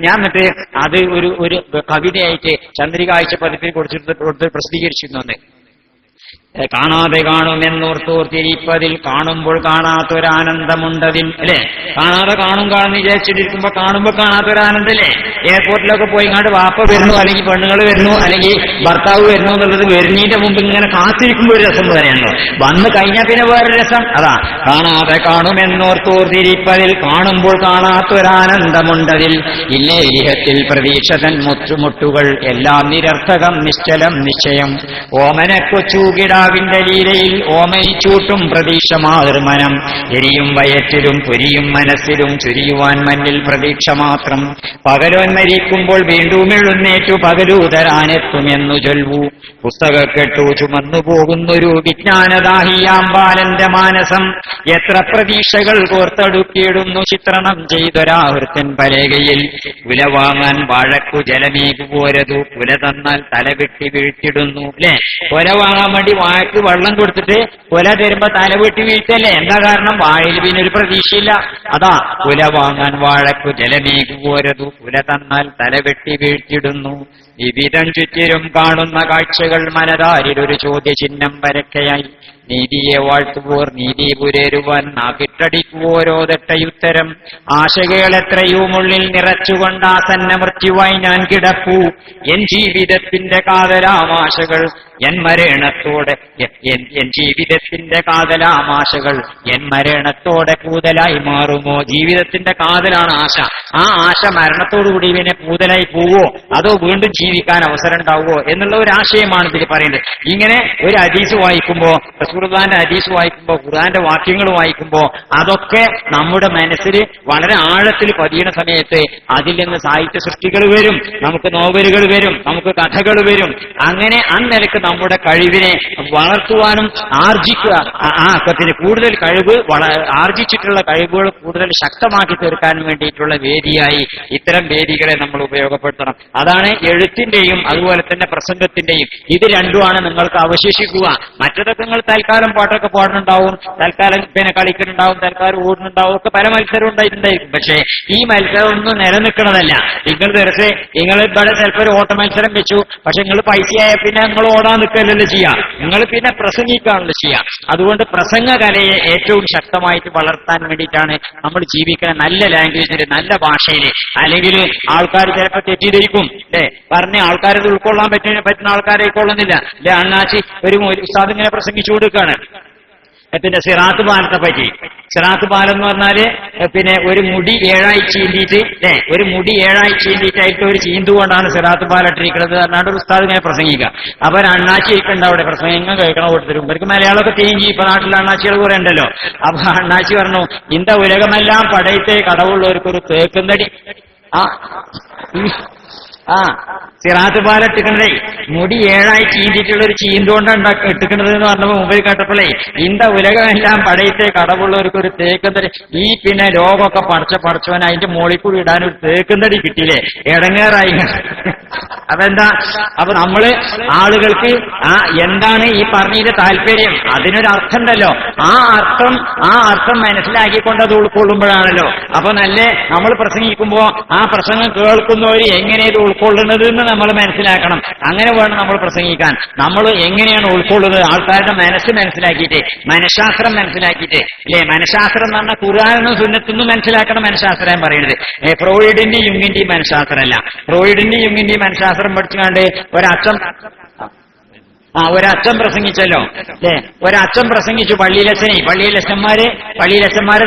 Speaker 1: ഞാൻ എന്നിട്ട് അത് ഒരു കവിതയായിട്ട് ചന്ദ്രിക ആഴ്ച പതിപ്പിൽ കൊടുത്ത് പ്രസിദ്ധീകരിച്ചിരുന്നു. കാണാതെ കാണുമെന്നോർത്തോർത്തിരിപ്പതിൽ കാണുമ്പോൾ കാണാത്തൊരാനന്ദമുണ്ടതിൽ അല്ലെ. കാണാതെ കാണും വിചാരിച്ചിട്ടിരിക്കുമ്പോ കാണുമ്പോൾ കാണാത്തൊരാനന്ദല്ലേ. എയർപോർട്ടിലൊക്കെ പോയി ഇങ്ങോട്ട് വാപ്പ വരുന്നു, അല്ലെങ്കിൽ പെണ്ണുങ്ങൾ വരുന്നു, അല്ലെങ്കിൽ ഭർത്താവ് വരുന്നു എന്നുള്ളത് വരുന്നതിന്റെ മുമ്പ് ഇങ്ങനെ കാത്തിരിക്കുമ്പോൾ ഒരു രസം പറയാനോ. വന്നു കഴിഞ്ഞാൽ പിന്നെ വേറൊരു രസം. അതാ കാണാതെ കാണുമെന്നോർത്തോർത്തിരിപ്പതിൽ കാണുമ്പോൾ കാണാത്തൊരാനന്ദമുണ്ടതിൽ ഇല്ലേ ഇഹത്തിൽ പ്രതീക്ഷതൻ മുറ്റുമുട്ടുകൾ എല്ലാം നിരർത്ഥകം നിശ്ചലം നിശ്ചയം. ഓമന കൊച്ചൂകിട വിന്റെ ലീലയിൽ ഓമയിച്ചൂട്ടും പ്രതീക്ഷ മാതൃമനം. എരിയും വയറ്റിലും പൊരിയും മനസ്സിലും ചുരിയുവാൻ മഞ്ഞിൽ പ്രതീക്ഷ മാത്രം. പകലോൻ മരിക്കുമ്പോൾ വീണ്ടും എഴുന്നേറ്റു പകലൂതരാനെത്തുമെന്നു ചൊൽവു. പുസ്തകക്കെട്ടു ചുമന്നു പോകുന്നൊരു വിജ്ഞാനദാഹിയാം ബാലന്റെ മാനസം. എത്ര പ്രതീക്ഷകൾ കോർത്തെടുക്കിയിടുന്നു ചിത്രണം ചെയ്തൊരാവൃത്തൻ പലകയിൽ. കുല വാങ്ങാൻ വാഴക്കു ജലമേകുപോരതു കുല തന്നാൽ തലവെട്ടി വീഴ്ത്തിടുന്നു അല്ലെ. കുല വാങ്ങാൻ വേണ്ടി വാഴക്ക് വെള്ളം കൊടുത്തിട്ട് കുല തരുമ്പോ തലവെട്ടി വീഴ്ത്തല്ലേ. എന്താ കാരണം? വാഴയിൽ പിന്നെ ഒരു പ്രതീക്ഷയില്ല. അതാ കുല വാങ്ങാൻ വാഴക്കു ജലമേകുപോരതു കുല തന്നാൽ തലവെട്ടി വീഴ്ത്തിടുന്നു. വിവിധം ചുറ്റിലും കാണുന്ന കാഴ്ചകൾ മനതാരിലൊരു ചോദ്യചിഹ്നം വരക്കയായി. നീതിയെ വാഴ്ത്തുവോർ നീതി പുരേരുവാൻ നാക്കിട്ടടിക്കുവോരോതൊട്ടയുത്തരം. ആശകൾ എത്രയുമുള്ളിൽ നിറച്ചുകൊണ്ട് ആസന്ന മൃത്യുവായി ഞാൻ കിടപ്പൂ. എൻ ജീവിതത്തിന്റെ കാതലാമാശകൾ എൻ മരണത്തോടെ ജീവിതത്തിന്റെ കാതലാമാശകൾ എൻ മരണത്തോടെ കൂതലായി മാറുമോ. ജീവിതത്തിന്റെ കാതലാണ് ആശ. ആ ആശ മരണത്തോടുകൂടി ഇവനെ കൂതലായി പോവോ അതോ വീണ്ടും ജീവിക്കാൻ അവസരം ഉണ്ടാവുമോ എന്നുള്ള ഒരു ആശയമാണ് ഇതിൽ പറയുന്നത്. ഇങ്ങനെ ഒരു ഹദീസ് വായിക്കുമ്പോ, റസൂലുള്ളാഹിന്റെ ഹദീസ് വായിക്കുമ്പോ, ഖുർആന്റെ വാക്യങ്ങൾ വായിക്കുമ്പോ അതൊക്കെ നമ്മുടെ മനസ്സിൽ വളരെ ആഴത്തിൽ പതിയുന്ന സമയത്ത് അതിൽ നിന്ന് സാഹിത്യ സൃഷ്ടികൾ വരും, നമുക്ക് നോവലുകൾ വരും, നമുക്ക് കഥകൾ വരും. അങ്ങനെ അന്നിലക്ക് നമ്മുടെ കഴിവിനെ വളർത്തുവാനും ആർജിക്കുക, ആ അക്കത്തിന് കൂടുതൽ കഴിവ് ആർജിച്ചിട്ടുള്ള കഴിവുകൾ കൂടുതൽ ശക്തമാക്കി തീർക്കാനും വേണ്ടിയിട്ടുള്ള വേദിയായി ഇത്തരം വേദികളെ നമ്മൾ ഉപയോഗപ്പെടുത്തണം. അതാണ് എഴുത്തിന്റെയും അതുപോലെ തന്നെ പ്രസംഗത്തിന്റെയും. ഇത് രണ്ടുമാണ് നിങ്ങൾക്ക് അവശേഷിക്കുക. മറ്റതൊക്കെ നിങ്ങൾ തൽക്കാലം പാട്ടൊക്കെ പാടുന്നുണ്ടാവും, തൽക്കാലം പിന്നെ കളിക്കുന്നുണ്ടാവും, തൽക്കാലം ഓടുന്നുണ്ടാവും, ഒക്കെ പല മത്സരം ഉണ്ടായിട്ടുണ്ടായിരിക്കും. പക്ഷേ ഈ മത്സരം ഒന്നും നിലനിൽക്കണതല്ല. നിങ്ങൾ ദിവസം നിങ്ങൾ ഇവിടെ ചിലപ്പോൾ ഒരു ഓട്ട മത്സരം വെച്ചു, പക്ഷെ നിങ്ങൾ പൈസയായ പിന്നെ നിങ്ങൾ ഓടാൻ നിൽക്കലല്ലോ ചെയ്യാം, നിങ്ങൾ പിന്നെ പ്രസംഗിക്കാണല്ലോ ചെയ്യാം. അതുകൊണ്ട് പ്രസംഗ കലയെ ഏറ്റവും ശക്തമായിട്ട് വളർത്താൻ വേണ്ടിയിട്ടാണ് നമ്മൾ ജീവിക്കുന്ന നല്ല ലാംഗ്വേജിൽ, നല്ല ഭാഷയിൽ. അല്ലെങ്കിൽ ആൾക്കാർ ചിലപ്പോൾ തെറ്റിദ്ധരിക്കും, പറഞ്ഞ ആൾക്കാരത് ഉൾക്കൊള്ളാൻ പറ്റുന്ന ആൾക്കാരെ ഉൾക്കൊള്ളുന്നില്ല. അണ്ണാച്ചി ഒരു ഉസ്താദ് ഇങ്ങനെ പ്രസംഗിച്ചു കൊടുക്കുകയാണ് പിന്നെ സിറാത്ത് പാലത്തെ പറ്റി. സിറാത്ത് പാലം എന്ന് പറഞ്ഞാല് പിന്നെ ഒരു മുടി 7 ആയി ചീന്തിയിട്ട് ഒരു മുടി 7 ആയി ചീന്തിയിട്ടായിട്ട് ഒരു ചീന്തുകൊണ്ടാണ് സിറാത്ത് പാലിട്ടിരിക്കുന്നത് പറഞ്ഞാണ്ട് ഒരു ഉസ്താദ് ഇങ്ങനെ പ്രസംഗിക്കുക. അപ്പൊ അണ്ണാച്ചി ഇരിക്കണ്ട അവിടെ പ്രസംഗം കേൾക്കണം കൊടുത്തിരും. ഇവർക്ക് മലയാളമൊക്കെ തേങ്ങി, ഇപ്പൊ നാട്ടിൽ അണ്ണാച്ചികൾ കുറെ ഉണ്ടല്ലോ. അപ്പൊ അണ്ണാച്ചി പറഞ്ഞു, ഇന്ത ഉലകമെല്ലാം പടയത്തെ കടവുള്ളവർക്കൊരു തേക്കുന്നടി സിറാത്ത് പാല ഇട്ടിക്കണതേ മുടി 7 ആയി ചീന്തിട്ടുള്ള ഒരു ചീന്തുകൊണ്ടാണ് ഇട്ടിക്കണത് എന്ന് പറഞ്ഞപ്പോ മുമ്പിൽ കേട്ടപ്പോഴേ ഇന്ത ഉലകമെല്ലാം പടയത്തെ കടവുള്ളവർക്ക് ഒരു തേക്കുന്നടി, ഈ പിന്നെ ലോകമൊക്കെ പടച്ചവൻ അതിന്റെ മോളിൽ കൂടി ഇടാൻ ഒരു തേക്കുന്നടി കിട്ടിയില്ലേ, ഇടങ്ങേറായി. അപ്പൊ നമ്മള് ആളുകൾക്ക് എന്താണ് ഈ പറഞ്ഞതിന്റെ താല്പര്യം, അതിനൊരു അർത്ഥം ഉണ്ടല്ലോ, ആ അർത്ഥം മനസ്സിലാക്കിക്കൊണ്ട് അത് ഉൾക്കൊള്ളുമ്പോഴാണല്ലോ. അപ്പൊ നമ്മൾ പ്രസംഗിക്കുമ്പോ ആ പ്രസംഗം കേൾക്കുന്നവര് എങ്ങനെ ഇത് ഉൾക്കൊള്ളുന്നത് എന്ന് നമ്മൾ മനസ്സിലാക്കണം. അങ്ങനെ വേണം നമ്മൾ പ്രസംഗിക്കാൻ. നമ്മൾ എങ്ങനെയാണ് ഉൾക്കൊള്ളുന്നത്, ആൾക്കാരുടെ മനസ്സ് മനസ്സിലാക്കിയിട്ട്, മനഃശാസ്ത്രം മനസ്സിലാക്കിയിട്ട്. മനഃശാസ്ത്രം എന്ന് പറഞ്ഞാൽ ഖുർആനും സുന്നത്തുനിന്നും മനസ്സിലാക്കണം മനഃശാസ്ത്രം പറയുന്നത്. ഫ്രോയിഡിന്റെയും യുങ്ങിന്റെയും മനഃശാസ്ത്രമല്ല. ഫ്രോയിഡിന്റെയും യുങ്ങിന്റെയും മനഃശാസ്ത്രം പഠിച്ചുകൊണ്ട് ഒരച്ഛൻ പ്രസംഗിച്ചല്ലോ, ഒരച്ഛൻ പ്രസംഗിച്ചു പള്ളിയിലച്ഛന്മാര്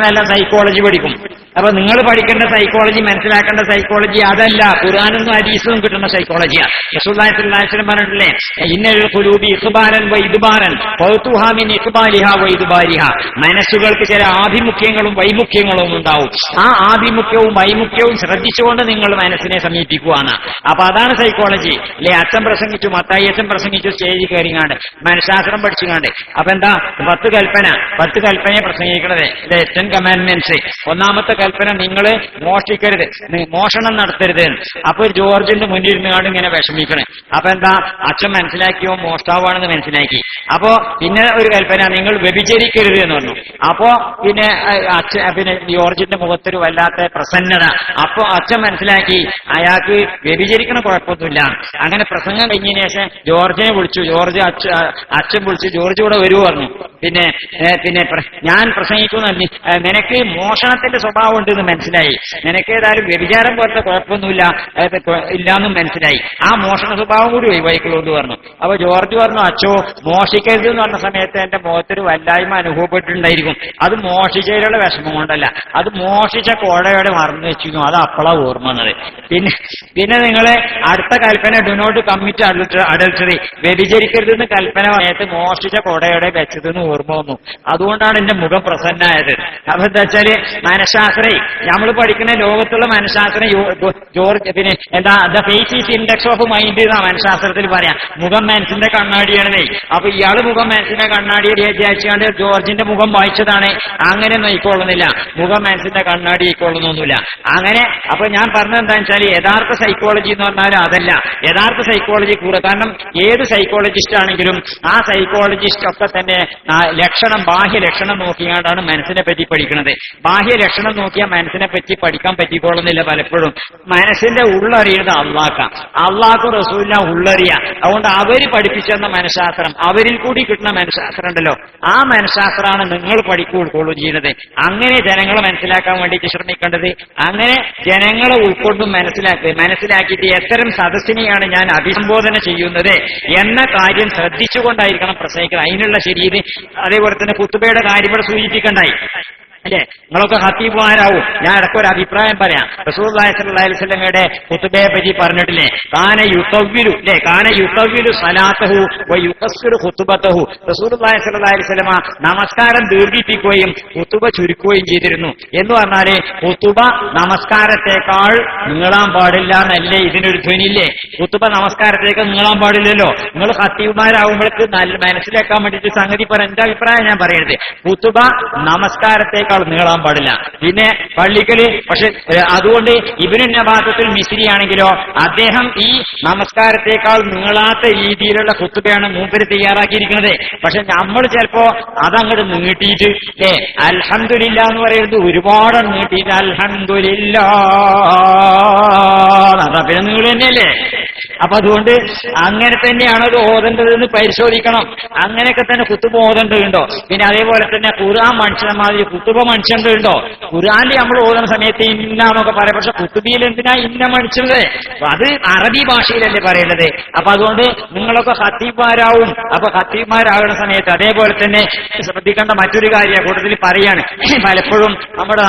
Speaker 1: നല്ല സൈക്കോളജി പഠിക്കും. അപ്പൊ നിങ്ങൾ പഠിക്കേണ്ട സൈക്കോളജി, മനസ്സിലാക്കേണ്ട സൈക്കോളജി അതല്ല, ഖുർആനും ഹദീസും കിട്ടുന്ന സൈക്കോളജിയാണ്. റസൂലുള്ളാഹി സ്വല്ലല്ലാഹു അലൈഹി വസല്ലം പറഞ്ഞിട്ടില്ലേ, ഇന്നൽ ഖുലൂബി ഇഖ്ബാലൻ വ ഇദ്ബാരൻ ഫൗതുഹാ മിൻ ഇഖ്ബാലിഹാ വ ഇദ്ബാരിഹാ. മനസ്സുകൾക്ക് ചില ആഭിമുഖ്യങ്ങളും വൈമുഖ്യങ്ങളും ഉണ്ടാവും. ആ ആഭിമുഖ്യവും വൈമുഖ്യവും ശ്രദ്ധിച്ചുകൊണ്ട് നിങ്ങൾ മനസ്സിനെ സമീപിക്കുവാണ്. അപ്പൊ അതാണ് സൈക്കോളജി. അച്ഛൻ പ്രസംഗിച്ചു, മത്തായി അച്ഛൻ പ്രസംഗിച്ചു, സ്റ്റേജിൽ കയറിങ്ങാണ്ട് മനഃശാസ്ത്രം പഠിച്ചുകാണ്ട്. അപ്പൊ എന്താ 10 കൽപ്പനയെ പ്രസംഗിക്കണത്, 10 കമാൻഡ്മെന്റ്സ്. ഒന്നാമത്തെ കൽപ്പന, നിങ്ങൾ മോഷ്ടിക്കരുത്, മോഷണം നടത്തരുത്. അപ്പൊ ജോർജിന്റെ മുന്നിൽ ഇരുന്നാണ് ഇങ്ങനെ വിഷമിക്കണേ. അപ്പൊ എന്താ അച്ഛൻ മനസ്സിലാക്കിയോ മോഷ്ടാവാണെന്ന് മനസ്സിലാക്കി. അപ്പോ പിന്നെ ഒരു കൽപ്പന, നിങ്ങൾ വ്യഭിചരിക്കരുത് എന്ന് പറഞ്ഞു. അപ്പോ പിന്നെ ജോർജിന്റെ മുഖത്തൊരു വല്ലാത്ത പ്രസന്നത. അപ്പോ അച്ഛൻ മനസ്സിലാക്കി അയാൾക്ക് വ്യഭിചരിക്കണ കുഴപ്പമൊന്നുമില്ല. അങ്ങനെ പ്രസംഗം കഴിഞ്ഞതിന് ശേഷം ജോർജിനെ വിളിച്ചു. അച്ഛൻ വിളിച്ചു, ജോർജ് കൂടെ വരുമോ പറഞ്ഞു. പിന്നെ ഞാൻ പ്രസംഗിക്കുന്നു, നിനക്ക് മോഷണത്തിന്റെ സ്വഭാവം ഉണ്ടെന്ന് മനസ്സിലായി, നിനക്ക് ഏതായാലും വ്യഭിചാരം പോലത്തെ കുഴപ്പമൊന്നുമില്ല ഇല്ലാന്നും മനസ്സിലായി, ആ മോഷണ സ്വഭാവം കൂടി ഒഴിവായിക്കുള്ളൂ എന്ന് പറഞ്ഞു. അപ്പൊ ജോർജ് പറഞ്ഞു, അച്ഛോ മോഷിക്കരുത് എന്ന് പറഞ്ഞ സമയത്ത് എന്റെ മുഖത്തൊരു വല്ലായ്മ അനുഭവപ്പെട്ടിട്ടുണ്ടായിരിക്കും. അത് മോഷിച്ചതിലുള്ള വിഷമം കൊണ്ടല്ല, അത് മോഷിച്ച കോടയോടെ മറന്നു വെച്ചിരുന്നു, അത് അപ്പളാ ഓർമ്മ വന്നത്. പിന്നെ നിങ്ങളെ അടുത്ത കൽപ്പന, ഡു നോട്ട് കമ്മിറ്റ് അഡൾട്ടറി, വ്യഭിചരിക്കരുതെന്ന് കൽപ്പന സമയത്ത് മോഷിച്ച കോടയോടെ വെച്ചതെന്ന് ഓർമ്മ വന്നു. അതുകൊണ്ടാണ് എന്റെ മുഖം പ്രസന്നായത്. അപ്പൊ എന്താ വെച്ചാല് മനഃശാസ്ത്രം, നമ്മൾ പഠിക്കുന്ന ലോകത്തുള്ള മനഃശാസ്ത്രം George the face is index of mind എന്നാ മനഃശാസ്ത്രത്തിൽ പറയാം. മുഖം മനസ്സിന്റെ കണ്ണാടിയാണേ. അപ്പൊ ഇയാള് മുഖം മനസ്സിന്റെ കണ്ണാടി വിചാരിച്ചുകൊണ്ട് ജോർജിന്റെ മുഖം വായിച്ചതാണ്. അങ്ങനെ നോയിക്കൊള്ളുന്നില്ല, മുഖം മനസ്സിന്റെ കണ്ണാടി ആയിക്കൊള്ളുന്നൊന്നുമില്ല. അങ്ങനെ അപ്പൊ ഞാൻ പറഞ്ഞത് എന്താണെന്ന് വെച്ചാൽ, യഥാർത്ഥ സൈക്കോളജി എന്ന് പറഞ്ഞാൽ അതല്ല. യഥാർത്ഥ സൈക്കോളജി കൂടെ, കാരണം ഏത് സൈക്കോളജിസ്റ്റ് ആണെങ്കിലും ആ സൈക്കോളജിസ്റ്റ് ഒക്കെ തന്നെ ബാഹ്യ ലക്ഷണം നോക്കിയാണ്ടാണ് മനസ്സിനെ പറ്റി പഠിക്കുന്നത്. ബാഹ്യ ലക്ഷണം നോക്കിയാൽ മനസ്സിനെ പറ്റി പഠിക്കാൻ പറ്റിക്കൊള്ളുന്നില്ല പലപ്പോഴും. മനസ്സിന്റെ ഉള്ളറിയുന്നത് അള്ളാഹ്ക്കും റസൂലിനെ ഉള്ളറിയ. അതുകൊണ്ട് അവര് പഠിപ്പിച്ചെന്ന മനഃശാസ്ത്രം, അവരിൽ കൂടി കിട്ടുന്ന മനഃശാസ്ത്രം ഉണ്ടല്ലോ, ആ മനഃശാസ്ത്രമാണ് നിങ്ങൾ ഉൾക്കൊള്ളുകയും ചെയ്യുന്നത്. അങ്ങനെ ജനങ്ങളെ മനസ്സിലാക്കാൻ വേണ്ടിയിട്ട് ശ്രമിക്കേണ്ടത്. അങ്ങനെ ജനങ്ങളെ ഉൾക്കൊണ്ടും മനസ്സിലാക്കിയിട്ട് എത്തരം സദസ്സിനെയാണ് ഞാൻ അഭിസംബോധന ചെയ്യുന്നത് എന്ന കാര്യം ശ്രദ്ധിച്ചുകൊണ്ടായിരിക്കണം പ്രസംഗിക്കുന്നത്. അതിനുള്ള ശരീരം അതേപോലെ തന്നെ കുത്തുബയുടെ കാര്യം ഇവിടെ സൂചിപ്പിക്കണ്ടായി. അല്ലെ, നിങ്ങളൊക്കെ ഹത്തീബുമാരാവും. ഞാൻ ഇടയ്ക്കൊരു അഭിപ്രായം പറയാം. റസൂലുള്ളാഹി സ്വല്ലല്ലാഹി അലൈഹി വസല്ലമയുടെ ഖുതുബയെ പറ്റി പറഞ്ഞിട്ടില്ലേ, കാന യുതവ്വിലു സലാത്തഹു വ യുഖസ്സിറു ഖുതുബതഹു. റസൂലുള്ളാഹി സ്വല്ലല്ലാഹി അലൈഹി വസല്ലമ നമസ്കാരം ദീർഘിപ്പിക്കുകയും ഖുതുബ ചുരുക്കുകയും ചെയ്തിരുന്നു. എന്ന് പറഞ്ഞാല് ഖുതുബ നമസ്കാരത്തെക്കാൾ നീളാൻ പാടില്ല എന്നല്ലേ ഇതിനൊരു ധ്വനിയില്ലേ? ഖുതുബ നമസ്കാരത്തേക്ക് നീളാൻ പാടില്ലല്ലോ. നിങ്ങൾ ഹത്തീബുമാരാവുമ്പോഴേക്ക് മനസ്സിലാക്കാൻ വേണ്ടിയിട്ട് സംഗതി പറയാം. എന്റെ അഭിപ്രായം ഞാൻ പറയുന്നത്, ഖുതുബ നമസ്കാരത്തേക്കാൾ നമസ്കാരത്തെക്കാൾ നീളാൻ പാടില്ല. പിന്നെ പള്ളിക്കല് പക്ഷെ അതുകൊണ്ട് ഇബ്നു നബാത്തുൽ മിസ്രി ആണെങ്കിലോ അദ്ദേഹം ഈ നമസ്കാരത്തെക്കാൾ നീളാത്ത രീതിയിലുള്ള ഖുത്ബയാണ് മൂപ്പര് തയ്യാറാക്കിയിരിക്കുന്നത്. പക്ഷെ നമ്മൾ ചിലപ്പോ അതങ്ങോട്ട് നീട്ടിയിട്ട് അൽഹംദുലില്ലാ എന്ന് പറയുന്നത് ഒരുപാട് നീട്ടിയിട്ട് അൽഹംദുലില്ലാ അതാ പിന്നെ നിങ്ങൾ തന്നെയല്ലേ. അപ്പൊ അതുകൊണ്ട് അങ്ങനെ തന്നെയാണോ ഇത് ഓതേണ്ടതെന്ന് പരിശോധിക്കണം. അങ്ങനെയൊക്കെ തന്നെ കുത്തുബ ഓതേണ്ടതുണ്ടോ? പിന്നെ അതേപോലെ തന്നെ ഖുർആൻ മനുഷ്യന്മാതിരി കുത്തുബ മനുഷ്യണ്ടോ? ഖുർആനിൽ നമ്മൾ ഓതുന്ന സമയത്ത് ഇന്നൊക്കെ പറയാം, പക്ഷെ കുത്തുബിയിൽ എന്തിനാ ഇന്ന മനുഷ്യത്? അത് അറബി ഭാഷയിലല്ലേ പറയേണ്ടത്. അപ്പൊ അതുകൊണ്ട് നിങ്ങളൊക്കെ ഖത്തീബ്മാരാവും. അപ്പൊ ഖത്തീബ്മാരാകുന്ന സമയത്ത് അതേപോലെ തന്നെ ശ്രദ്ധിക്കേണ്ട മറ്റൊരു കാര്യം കൂടുതൽ പറയാണ്. പലപ്പോഴും നമ്മുടെ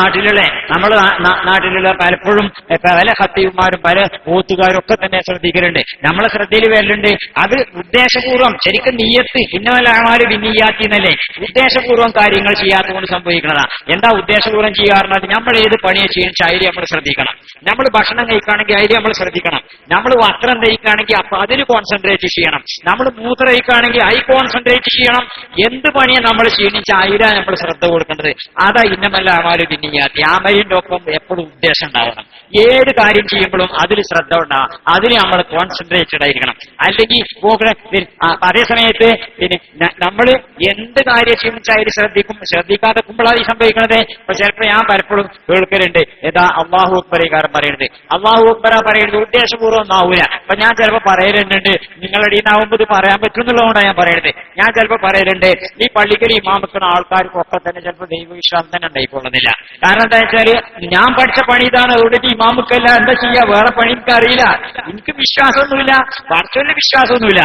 Speaker 1: നാട്ടിലുള്ള പലപ്പോഴും പല ഖത്തീബ്മാരും പല ഓത്തുകാരും ഒക്കെ തന്നെ ശ്രദ്ധിക്കലുണ്ട്, നമ്മളെ ശ്രദ്ധയിൽ വരലുണ്ട്. അത് ഉദ്ദേശപൂർവ്വം ശരിക്കും നിയ്യത്ത് ഇന്നവല്ലാമാര് വിനിയാത്തിന്നല്ലേ ഉദ്ദേശപൂർവ്വം കാര്യങ്ങൾ ചെയ്യാത്തതുകൊണ്ട് സംഭവിക്കുന്നതാ. എന്താ ഉദ്ദേശപൂർവ്വം ചെയ്യാറുള്ളത്? നമ്മൾ ഏത് പണിയെ ചെയ്യുന്ന അതിൽ നമ്മൾ ശ്രദ്ധിക്കണം. നമ്മൾ ഭക്ഷണം കഴിക്കുകയാണെങ്കിൽ അതിൽ നമ്മൾ ശ്രദ്ധിക്കണം. നമ്മൾ വസ്ത്രം ധരിക്കുകയാണെങ്കിൽ അപ്പൊ അതിൽ കോൺസെൻട്രേറ്റ് ചെയ്യണം. നമ്മൾ മൂത്രം കഴിക്കുകയാണെങ്കിൽ അതിൽ കോൺസെൻട്രേറ്റ് ചെയ്യണം. എന്ത് പണിയെ നമ്മൾ ക്ഷീണിച്ച അതിലാണ് നമ്മൾ ശ്രദ്ധ കൊടുക്കേണ്ടത്. അതാ ഇന്നമല്ലാമാര് വിനിയാത്തി. അമലിന്റെ ഒപ്പം എപ്പോഴും ഉദ്ദേശം ഉണ്ടാവണം. ഏത് കാര്യം ചെയ്യുമ്പോഴും അതിൽ ശ്രദ്ധ ഉണ്ടാവും, അതിൽ നമ്മൾ കോൺസെൻട്രേറ്റഡ് ആയിരിക്കണം. അല്ലെങ്കിൽ അതേ സമയത്ത് പിന്നെ നമ്മൾ എന്ത് കാര്യം ചെയ്യുമ്പോൾ ശ്രദ്ധിക്കാതെ കുമ്പോഴാണ് ഈ സംഭവിക്കുന്നത്. ഇപ്പൊ ചിലപ്പോൾ ഞാൻ പലപ്പോഴും കേൾക്കലുണ്ട്, ഏതാ അള്ളാഹു അക്ബറേക്കാരൻ പറയുന്നത്. അള്ളാഹു അക്ബറ പറയുന്നത് ഉദ്ദേശപൂർവ്വം ഒന്നും ആവൂല. അപ്പൊ ഞാൻ ചിലപ്പോൾ പറയലുണ്ട്, നിങ്ങളുടെ ഇന്നാവുമ്പോൾ ഇത് പറയാൻ പറ്റുന്നുള്ളതുകൊണ്ടാണ് ഞാൻ പറയുന്നത്. ഞാൻ ചിലപ്പോൾ പറയലുണ്ട്, ഈ പള്ളിക്കൽ ഇമാം വെക്കുന്ന ആൾക്കാർക്കൊക്കെ തന്നെ ചിലപ്പോൾ ദൈവവിശ്വാസം തന്നെ ഉണ്ടായിക്കൊള്ളുന്നില്ല. കാരണം എന്താ വെച്ചാല് ഞാൻ പഠിച്ച പണി ഇതാണ്, അതുകൊണ്ട് ഇമാമുക്കല്ല എന്താ ചെയ്യാ, വേറെ പണി എനിക്ക് അറിയില്ല, എനിക്ക് വിശ്വാസമൊന്നുമില്ല, പഠിച്ചവന്റെ വിശ്വാസമൊന്നുമില്ല,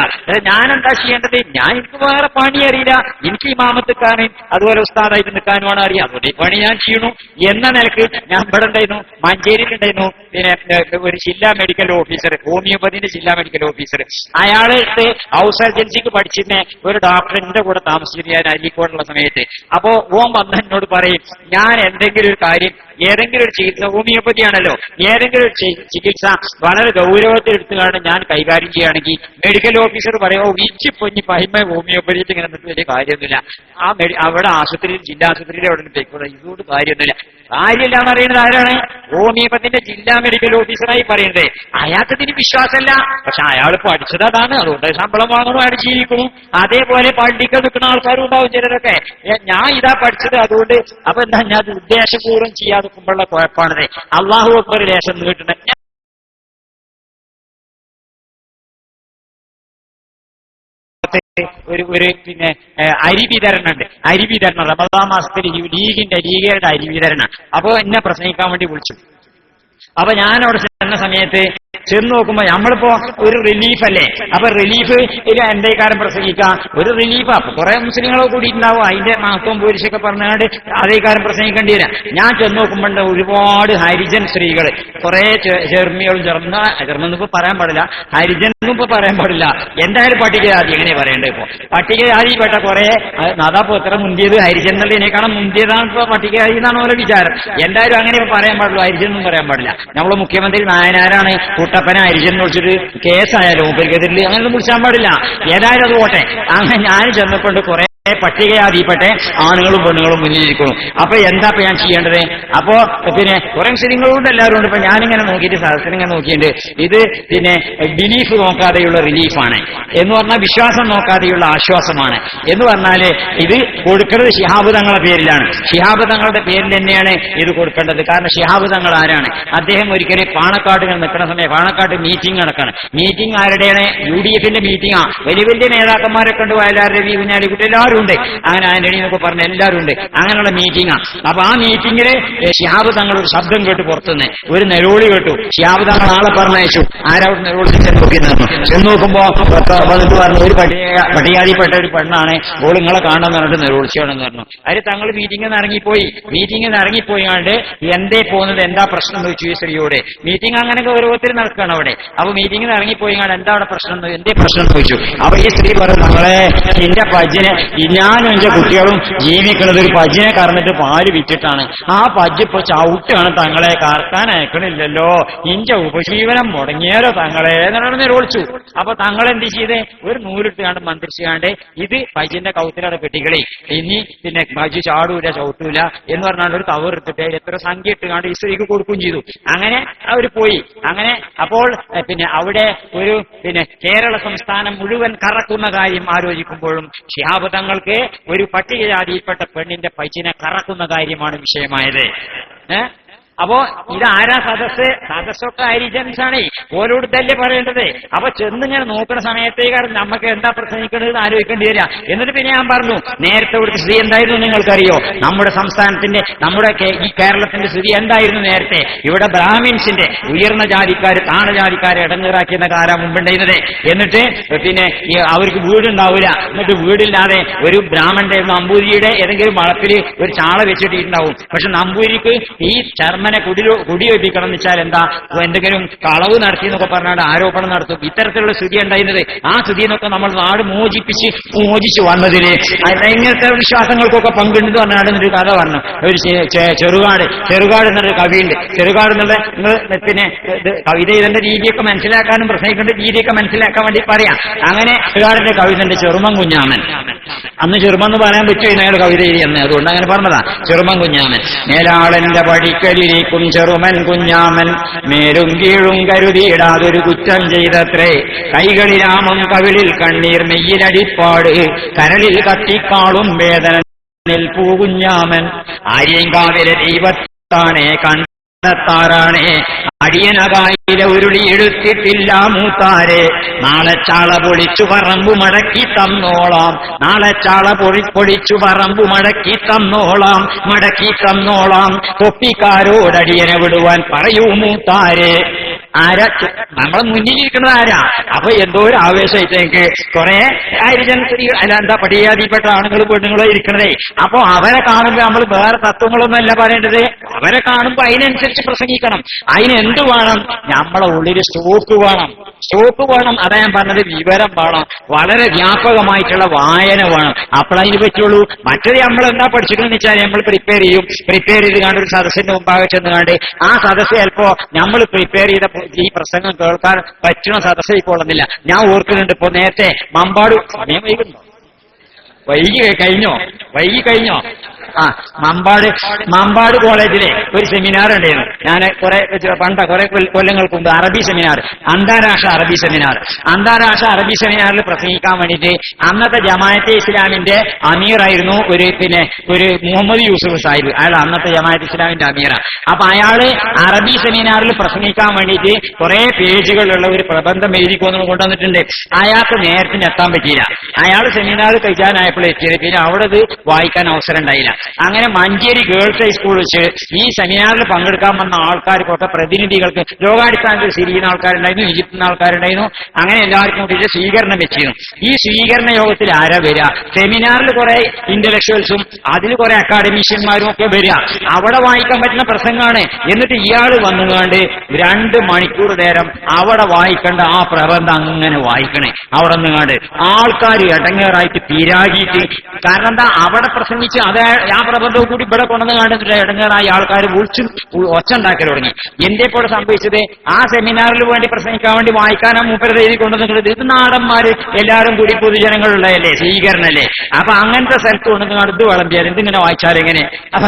Speaker 1: ഞാൻ എന്താ ചെയ്യേണ്ടത്? എനിക്ക് വേറെ പണി അറിയില്ല, എനിക്ക് ഇമാമത്ത് നിൽക്കാനും അതുപോലെ ഉസ്താദായിട്ട് നിൽക്കാനുമാണ് അറിയാം, അതുകൊണ്ട് ഈ പണി ഞാൻ ചെയ്യണു എന്ന നിലക്ക് ഞാൻ ഇവിടെ ഉണ്ടായിരുന്നു, മഞ്ചേരിയിലുണ്ടായിരുന്നു. പിന്നെ ഒരു ജില്ലാ മെഡിക്കൽ ഓഫീസർ, ഹോമിയോപ്പതിന്റെ ജില്ലാ മെഡിക്കൽ ഓഫീസർ, അയാളെ ഹൗസ് സർജൻസിക്ക് പഠിച്ചിരുന്ന ഒരു ഡോക്ടറിന്റെ കൂടെ താമസിച്ചിട്ട് ഞാൻ അരീക്കോടുള്ള സമയത്ത്. അപ്പോ ഓൻ വന്ന് എന്നോട് പറയും, ഞാൻ എന്തെങ്കിലും ഒരു കാര്യം, ഏതെങ്കിലും ഒരു ചികിത്സ, ഹോമിയോപ്പതി ആണല്ലോ, ഏതെങ്കിലും ഒരു ചികിത്സ വളരെ ഗൗരവത്തിൽ എടുത്തുകൊണ്ട് ഞാൻ കൈകാര്യം ചെയ്യുകയാണെങ്കിൽ മെഡിക്കൽ ഓഫീസർ പറയോ ഇച്ചി പൊഞ്ഞി പഹിമ ഹോമിയോപ്പതിയിട്ട് ഇങ്ങനെ നിന്നിട്ട് വലിയ കാര്യമൊന്നുമില്ല, അവിടെ ആശുപത്രിയിൽ ജില്ലാ ആശുപത്രിയിൽ അവിടെ പോയിക്കോളെ, ഇതുകൊണ്ട് കാര്യമൊന്നുമില്ല. കാര്യമില്ല എന്ന് പറയുന്നത് ആരാണ്? ഹോമിയോപ്പതിന്റെ ജില്ലാ മെഡിക്കൽ ഓഫീസറായി പറയുന്നത്. അയാൾക്ക് ഇതിന് വിശ്വാസമല്ല, പക്ഷെ അയാൾ പഠിച്ചത് അതാണ്, അതുകൊണ്ട് ശമ്പളം വാങ്ങണു, അയാൾ ജീവിക്കുന്നു. അതേപോലെ പള്ളിക്കൽ നിൽക്കുന്ന ആൾക്കാരും ഉണ്ടാവും ചിലരൊക്കെ, ഞാൻ ഇതാ പഠിച്ചത് അതുകൊണ്ട്. അപ്പൊ എന്താ, ഞാൻ ഉദ്ദേശപൂർവ്വം ചെയ്യാതെ നിൽക്കുമ്പോഴുള്ള കുഴപ്പമാണത്. അള്ളാഹു അക്ബർ ലേശം നീട്ടുന്ന ഒരു പിന്നെ അരി വിതരണുണ്ട്. അരി വിതരണം റമദാൻ മാസത്തിൽ ലീഗയുടെ അരി വിതരണം. അപ്പൊ എന്നെ പ്രസംഗിക്കാൻ വേണ്ടി വിളിച്ചു. അപ്പൊ ഞാൻ അവിടെ ചെന്ന സമയത്ത് ചെന്ന് നോക്കുമ്പോ നമ്മളിപ്പോ ഒരു റിലീഫ് അല്ലേ, അപ്പൊ റിലീഫ് എന്റെ കാര്യം പ്രസംഗിക്കാം, ഒരു റിലീഫാ. അപ്പൊ കുറെ മുസ്ലിങ്ങളോ കൂടിയിട്ടുണ്ടാവും, അതിന്റെ മഹത്വം പോലീസൊക്കെ പറഞ്ഞാണ്ട് അതേ കാര്യം പ്രസംഗിക്കേണ്ടി വരാം. ഞാൻ ചെന്ന് നോക്കുമ്പോണ്ട് ഒരുപാട് ഹരിജൻ സ്ത്രീകൾ, കുറെ ജർമ്മികളും ജർമ്മൻ ഇപ്പൊ പറയാൻ പാടില്ല, ഹരിജൻ ഇപ്പൊ പറയാൻ പാടില്ല, എന്തായാലും പട്ടികജാതി എങ്ങനെ പറയേണ്ടത്? ഇപ്പൊ പട്ടികജാതിപ്പെട്ട കുറെ അതാപ്പോ എത്ര മുന്തിയത് ഹരിജൻ എന്നുള്ളതിനേക്കാളും മുന്തിയതാണ് ഇപ്പൊ പട്ടികജാതി എന്നാണ് ഓരോ വിചാരം. എന്തായാലും അങ്ങനെ ഇപ്പൊ പറയാൻ പാടുള്ളൂ, ഹരിജൻ ഒന്നും പറയാൻ പാടില്ല. നമ്മളെ മുഖ്യമന്ത്രി നായനാരാണ് കുട്ടപ്പന ഹരിജൻ വിളിച്ചിട്ട് കേസായാലും മൂപ്പർക്കെതിരിൽ അങ്ങനെയൊന്നും വിളിച്ചാൻ പാടില്ല. ഏതായാലും അത് പോട്ടെ. അങ്ങനെ ഞാൻ ചെന്നപ്പോണ്ട് കുറെ പട്ടികജാതിപ്പെട്ട ആണുങ്ങളും പെണ്ണുങ്ങളും മുന്നിലിരിക്കുന്നു. അപ്പൊ എന്താ ഞാൻ ചെയ്യേണ്ടത്? അപ്പോ പിന്നെ കുറെ മുസ്ലിങ്ങളുണ്ട്, എല്ലാവരും ഉണ്ട്. ഇപ്പൊ ഞാനിങ്ങനെ നോക്കിയിട്ട് സദസ്സിനിങ്ങനെ നോക്കിയിട്ട് ഇത് പിന്നെ ബിലീഫ് നോക്കാതെയുള്ള റിലീഫാണ് എന്ന് പറഞ്ഞാൽ വിശ്വാസം നോക്കാതെയുള്ള ആശ്വാസമാണ് എന്ന് പറഞ്ഞാല് ഇത് കൊടുക്കുന്നത് ശിഹാബ് തങ്ങളുടെ പേരിലാണ്. ശിഹാബ് തങ്ങളുടെ പേരിൽ തന്നെയാണ് ഇത് കൊടുക്കേണ്ടത്. കാരണം ശിഹാബ് തങ്ങൾ ആരാണ്? അദ്ദേഹം ഒരിക്കലും പാണക്കാട് നിൽക്കുന്ന സമയം പാണക്കാട് മീറ്റിംഗ് നടക്കാണ്. മീറ്റിംഗ് ആരുടെയാണ്? UDF-ന്റെ മീറ്റിംഗാ. വലിയ വലിയ നേതാക്കന്മാരൊക്കെ ഉണ്ട്, വയലാർ രവി, കുഞ്ഞാലിക്കുട്ടി, എല്ലാവരും ഉണ്ട്. അങ്ങനെ ആന്റണി എന്നൊക്കെ പറഞ്ഞ എല്ലാവരും ഉണ്ട്. അങ്ങനെയുള്ള മീറ്റിംഗാ. അപ്പൊ ആ മീറ്റിംഗില് ശിഹാബ് തങ്ങൾ ഒരു ശബ്ദം കേട്ട് പുറത്തുനിന്ന് ഒരു നെരോളി കേട്ടു. ശിഹാബ് തങ്ങൾ ആളെ പറഞ്ഞയച്ചു. ആരവിടെ നെരോളി ചെന്ന് നോക്കുമ്പോ പറഞ്ഞു ഒരു പട്ടികാതിപ്പെട്ട ഒരു പെണ്ണാണ്, ഓൾ നിങ്ങളെ കാണാൻ പറഞ്ഞിട്ട് നെരോളിച്ചാണെന്ന് പറഞ്ഞു. അതിന് തങ്ങൾ മീറ്റിംഗിൽ നിന്ന് ഇറങ്ങിപ്പോയി. മീറ്റിംഗിൽ നിന്ന് ഇറങ്ങിപ്പോയാണ്ട് എന്തേ പോകുന്നത്, എന്താ പ്രശ്നം എന്ന് ചോദിച്ചു ഈ സ്ത്രീയോട്. മീറ്റിംഗ് അങ്ങനെ ഗൗരവത്തിൽ നടക്കുകയാണ് അവിടെ. അപ്പൊ മീറ്റിംഗിൽ നിന്ന് ഇറങ്ങിപ്പോയാണ്ട് എന്താ അവിടെ പ്രശ്നം, എന്തേ പ്രശ്നം എന്ന് ചോദിച്ചു. അപ്പൊ ഈ സ്ത്രീ പറഞ്ഞു, നമ്മളെ നിന്റെ പജ്ജിന് ഞാനും എന്റെ കുട്ടികളും ജീവിക്കുന്നത് ഒരു പജ്ജിനെ കറന്നിട്ട് പാല് വിറ്റിട്ടാണ്. ആ പജ്ജ് ഇപ്പൊ ചവിട്ടാണ് തങ്ങളെ, കറക്കാൻ അയക്കണില്ലല്ലോ, ഇന്റെ ഉപജീവനം മുടങ്ങിയാലോ തങ്ങളെ എന്ന് വിളിച്ചു. അപ്പൊ തങ്ങൾ എന്ത് ചെയ്തേ, ഒരു നൂലിട്ടുകാണ്ട് മന്ത്രിച്ചുകാണ്ട് ഇത് പജ്ജിന്റെ കൗത്തിലാണ് പെട്ടികളെ, ഇനി പിന്നെ പജ്ജ് ചാടൂല ചവിട്ടൂല എന്ന് പറഞ്ഞാൽ ഒരു കവർ എടുത്തിട്ട് എത്ര സംഖ്യ ഇട്ടുകാണ്ട് ഈ സ്ത്രീക്ക് കൊടുക്കുകയും ചെയ്തു. അങ്ങനെ അവർ പോയി. അങ്ങനെ അപ്പോൾ പിന്നെ അവിടെ ഒരു പിന്നെ കേരള സംസ്ഥാനം മുഴുവൻ കറക്കുന്ന കാര്യം ആലോചിക്കുമ്പോഴും ശിഹാബ് തങ്ങൾക്ക് ഒരു പട്ടികജാതിയിൽപ്പെട്ട പെണ്ണിന്റെ പൈച്ചിനെ കറക്കുന്ന കാര്യമാണ് വിഷയമായത്. അപ്പോ ഇതാരാ സദസ്സൊക്കെ ഹരിജൻസാണേ, ഓരോട് തന്നെ പറയേണ്ടത്. അപ്പൊ ചെന്നിങ്ങനെ നോക്കുന്ന സമയത്തേക്കാരും നമുക്ക് എന്താ പ്രസംഗിക്കേണ്ടത് ആലോചിക്കേണ്ടി വരിക. എന്നിട്ട് പിന്നെ ഞാൻ പറഞ്ഞു, നേരത്തെ ഒരു സ്ഥിതി എന്തായിരുന്നു നിങ്ങൾക്കറിയോ? നമ്മുടെ സംസ്ഥാനത്തിന്റെ, നമ്മുടെ ഈ കേരളത്തിന്റെ സ്ഥിതി എന്തായിരുന്നു നേരത്തെ? ഇവിടെ ബ്രാഹ്മിൻസിന്റെ ഉയർന്ന ജാതിക്കാര് താണജാതിക്കാരെ ഇടങ്ങേറാക്കിയെന്ന കാലം മുമ്പുണ്ടായിരുന്നത്. എന്നിട്ട് പിന്നെ അവർക്ക് വീടുണ്ടാവില്ല. എന്നിട്ട് വീടില്ലാതെ ഒരു ബ്രാഹ്മണന്റെ നമ്പൂതിരിയുടെ ഏതെങ്കിലും വളപ്പിൽ ഒരു ചാള വെച്ചിട്ടുണ്ടാവും. പക്ഷെ നമ്പൂരിക്ക് ഈ ചർമ്മ കുടിയൊഴിപ്പിക്കണം എന്ന് വെച്ചാൽ എന്താ, എന്തെങ്കിലും കളവ് നടത്തി എന്നൊക്കെ പറഞ്ഞാൽ ആരോപണം നടത്തും. ഇത്തരത്തിലുള്ള സ്ഥിതി ഉണ്ടായിരുന്നത്. ആ സ്ഥിതി എന്നൊക്കെ നമ്മൾ നാട് മോചിച്ചു വന്നതിന് ഇങ്ങനത്തെ വിശ്വാസങ്ങൾക്കൊക്കെ പങ്കുണ്ടെന്ന് പറഞ്ഞാൽ ഒരു കഥ പറഞ്ഞു. ഒരു ചെറുകാട് എന്നൊരു കവിയുണ്ട്. ചെറുകാട് എന്നുള്ള പിന്നെ കവിത ഇതിന്റെ രീതിയൊക്കെ മനസ്സിലാക്കാനും പ്രസംഗിക്കേണ്ട രീതിയൊക്കെ മനസ്സിലാക്കാൻ വേണ്ടി പറയാം. അങ്ങനെ ചെറുകാടിന്റെ കവിതന്റെ ചെറുമൻ കുഞ്ഞാമൻ, അന്ന് ചെറുമെന്ന് പറയാൻ പറ്റുമോ അയാൾ കവിത എന്ന്, അതുകൊണ്ട് അങ്ങനെ പറഞ്ഞതാ ചെറുമൻ കുഞ്ഞാമൻ. മേലാളന്റെ പടിക്കലിരിക്കും ചെറുമൻ കുഞ്ഞാമൻ, മേലും കീഴും കരുതിയിടാതൊരു കുറ്റം ചെയ്തത്രേ. കൈകളിലാമം കവിളിൽ കണ്ണീർ മെയ്യിലടിപ്പാട്, കരളിൽ കത്തിക്കാളും വേദന പൂകുഞ്ഞാമൻ. ആര്യങ്കാവിലെ ദൈവത്താണേ കണ്ടെത്താറാണേ, അടിയനകായിലെ ഉരുളി എടുത്തിട്ടില്ല മൂത്താരെ. നാളെ ചാള പൊളിച്ചു പറമ്പു മടക്കി തന്നോളാം, നാളെ ചാള പൊളിച്ചു പറമ്പു മടക്കി തന്നോളാം. തൊപ്പിക്കാരോടടിയനെ വിടുവാൻ പറയൂ മൂത്താരെ. ആരാ നമ്മളെ മുന്നിലിരിക്കുന്നത് ആരാ? അപ്പൊ എന്തോ ഒരു ആവേശമായിട്ട് എനിക്ക് കുറെ ആയിരം സ്ത്രീകൾ അല്ല എന്താ പട്ടികജാതിപ്പെട്ട ആണുങ്ങളും പെണ്ണുങ്ങളോ ഇരിക്കണതേ. അപ്പൊ അവരെ കാണുമ്പോ നമ്മൾ വേറെ തത്വങ്ങളൊന്നുമല്ല പറയേണ്ടത്, അവരെ കാണുമ്പോ അതിനനുസരിച്ച് പ്രസംഗിക്കണം. അതിനെന്ത് വേണം? നമ്മളെ ഉള്ളിൽ സ്റ്റോക്ക് വേണം. അതാ ഞാൻ പറഞ്ഞത്, വിവരം വേണം, വളരെ വ്യാപകമായിട്ടുള്ള വായന വേണം. അപ്പോഴതിന് പറ്റുള്ളൂ. മറ്റത് നമ്മൾ എന്താ പഠിച്ചിട്ടെന്ന് വെച്ചാൽ നമ്മൾ പ്രിപ്പയർ ചെയ്ത് കണ്ട് ഒരു സദസ്സിന്റെ മുമ്പാകെ ചെന്ന് കണ്ട് ആ സദസ്സ് ചിലപ്പോ നമ്മൾ പ്രിപ്പയർ ചെയ്ത ഈ പ്രസംഗം കേൾക്കാൻ പറ്റുന്ന സദസ്സ് ഇപ്പോൾ ഒന്നില്ല. ഞാൻ ഓർക്കുന്നുണ്ട്, ഇപ്പൊ നേരത്തെ മമ്പാട് സമയം വൈകി കഴിഞ്ഞോ മമ്പാട് കോളേജിലെ ഒരു സെമിനാർ ഉണ്ടായിരുന്നു. ഞാൻ കുറെ കൊല്ലങ്ങൾക്ക് മുമ്പ് അറബി സെമിനാർ, അന്താരാഷ്ട്ര അറബി സെമിനാറിൽ പ്രസംഗിക്കാൻ വേണ്ടിയിട്ട് അന്നത്തെ ജമാഅത്തെ ഇസ്ലാമിന്റെ അമീറായിരുന്നു ഒരു മുഹമ്മദ് യൂസുഫ് സാഹിബ്. അയാൾ അന്നത്തെ ജമാഅത്തെ ഇസ്ലാമിന്റെ അമീറ. അപ്പൊ അയാള് അറബി സെമിനാറിൽ പ്രസംഗിക്കാൻ വേണ്ടിയിട്ട് കുറെ പേജുകളുള്ള ഒരു പ്രബന്ധം എഴുതിക്കൊന്നും കൊണ്ടുവന്നിട്ടുണ്ട്. അയാൾക്ക് നേരത്തിന് എത്താൻ പറ്റിയില്ല. അയാൾ സെമിനാർ കഴിക്കാനായപ്പോൾ എത്തിയത്. പിന്നെ അവിടെ ഇത് വായിക്കാൻ അവസരം ഉണ്ടായില്ല. അങ്ങനെ മഞ്ചേരി ഗേൾസ് ഹൈസ്കൂൾ വെച്ച് ഈ സെമിനാറിൽ പങ്കെടുക്കാൻ വന്ന ആൾക്കാർക്കൊക്കെ പ്രതിനിധികൾക്ക് ലോകാടിസ്ഥാനത്തിൽ സിരിയുന്ന ആൾക്കാരുണ്ടായിരുന്നു, ഈജിപ്തിൽ നിന്ന് ആൾക്കാരുണ്ടായിരുന്നു. അങ്ങനെ എല്ലാവർക്കും കൂട്ടിയിട്ട് സ്വീകരണം വെച്ചിരുന്നു. ഈ സ്വീകരണ യോഗത്തിൽ ആരാ വരിക? സെമിനാറിൽ കുറെ ഇന്റലക്ച്വൽസും അതിൽ കുറെ അക്കാഡമീഷ്യന്മാരും ഒക്കെ വരിക. അവിടെ വായിക്കാൻ പറ്റുന്ന പ്രസംഗമാണ്. എന്നിട്ട് ഇയാൾ വന്നുകൊണ്ട് 2 മണിക്കൂർ നേരം അവിടെ വായിക്കേണ്ട ആ പ്രബന്ധം അങ്ങനെ വായിക്കണേ. അവിടെ നിന്നുകൊണ്ട് ആൾക്കാർ ഇടങ്ങേറായിട്ട് പിരാകിയിട്ട്, കാരണം എന്താ, അവിടെ പ്രസംഗിച്ച് അത് ആ പ്രബന്ധവും കൂടി ഇവിടെ കൊണ്ടുവന്ന് കണ്ടിട്ട് ഇടങ്ങേറായി ആൾക്കാർ ഒച്ച ഉണ്ടാക്കൽ തുടങ്ങി. എന്തേപ്പോൾ സംഭവിച്ചത്? ആ സെമിനാറിൽ വേണ്ടി പ്രസംഗിക്കാൻ വേണ്ടി വായിക്കാനാ മൂപ്പരുടെ എഴുതി കൊണ്ടുവന്നിട്ടുള്ളത്. ഇത് നാടന്മാര് എല്ലാവരും കൂടി പൊതുജനങ്ങളുള്ളതല്ലേ, സ്വീകരണല്ലേ. അപ്പൊ അങ്ങനത്തെ സ്ഥലത്ത് കൊണ്ടുവന്ന് ഇത് വിളമ്പിയാൽ എന്തിങ്ങനെ വായിച്ചാൽ എങ്ങനെ? അപ്പൊ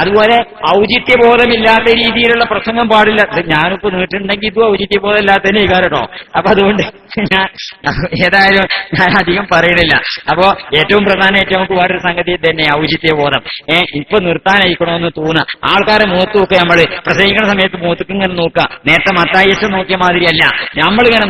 Speaker 1: അതുപോലെ ഔചിത്യബോധമില്ലാത്ത രീതിയിലുള്ള പ്രസംഗം പാടില്ല. ഞാനിപ്പോ നീട്ടുണ്ടെങ്കിൽ ഇതും ഔചിത്യബോധം ഇല്ലാത്തതിനെ കേട്ടോ. അപ്പൊ അതുകൊണ്ട് ഞാൻ ഏതായാലും ഞാൻ അധികം പറയണില്ല. അപ്പോ ഏറ്റവും പ്രധാനമായിട്ട് നമുക്ക് വേറൊരു സംഗതി തന്നെ ഔചിത്യബോധം. ഇപ്പൊ നിർത്താനായിക്കണമെന്ന് തോന്നുക. ആൾക്കാരെ മുഖത്ത് നോക്കുക. നമ്മള് പ്രസംഗിക്കുന്ന സമയത്ത് മുഖത്തേക്ക് ഇങ്ങനെ നോക്കുക. നേരത്തെ മത്തായിസ് നോക്കിയ മാതിരിയല്ല, നമ്മളിങ്ങനെ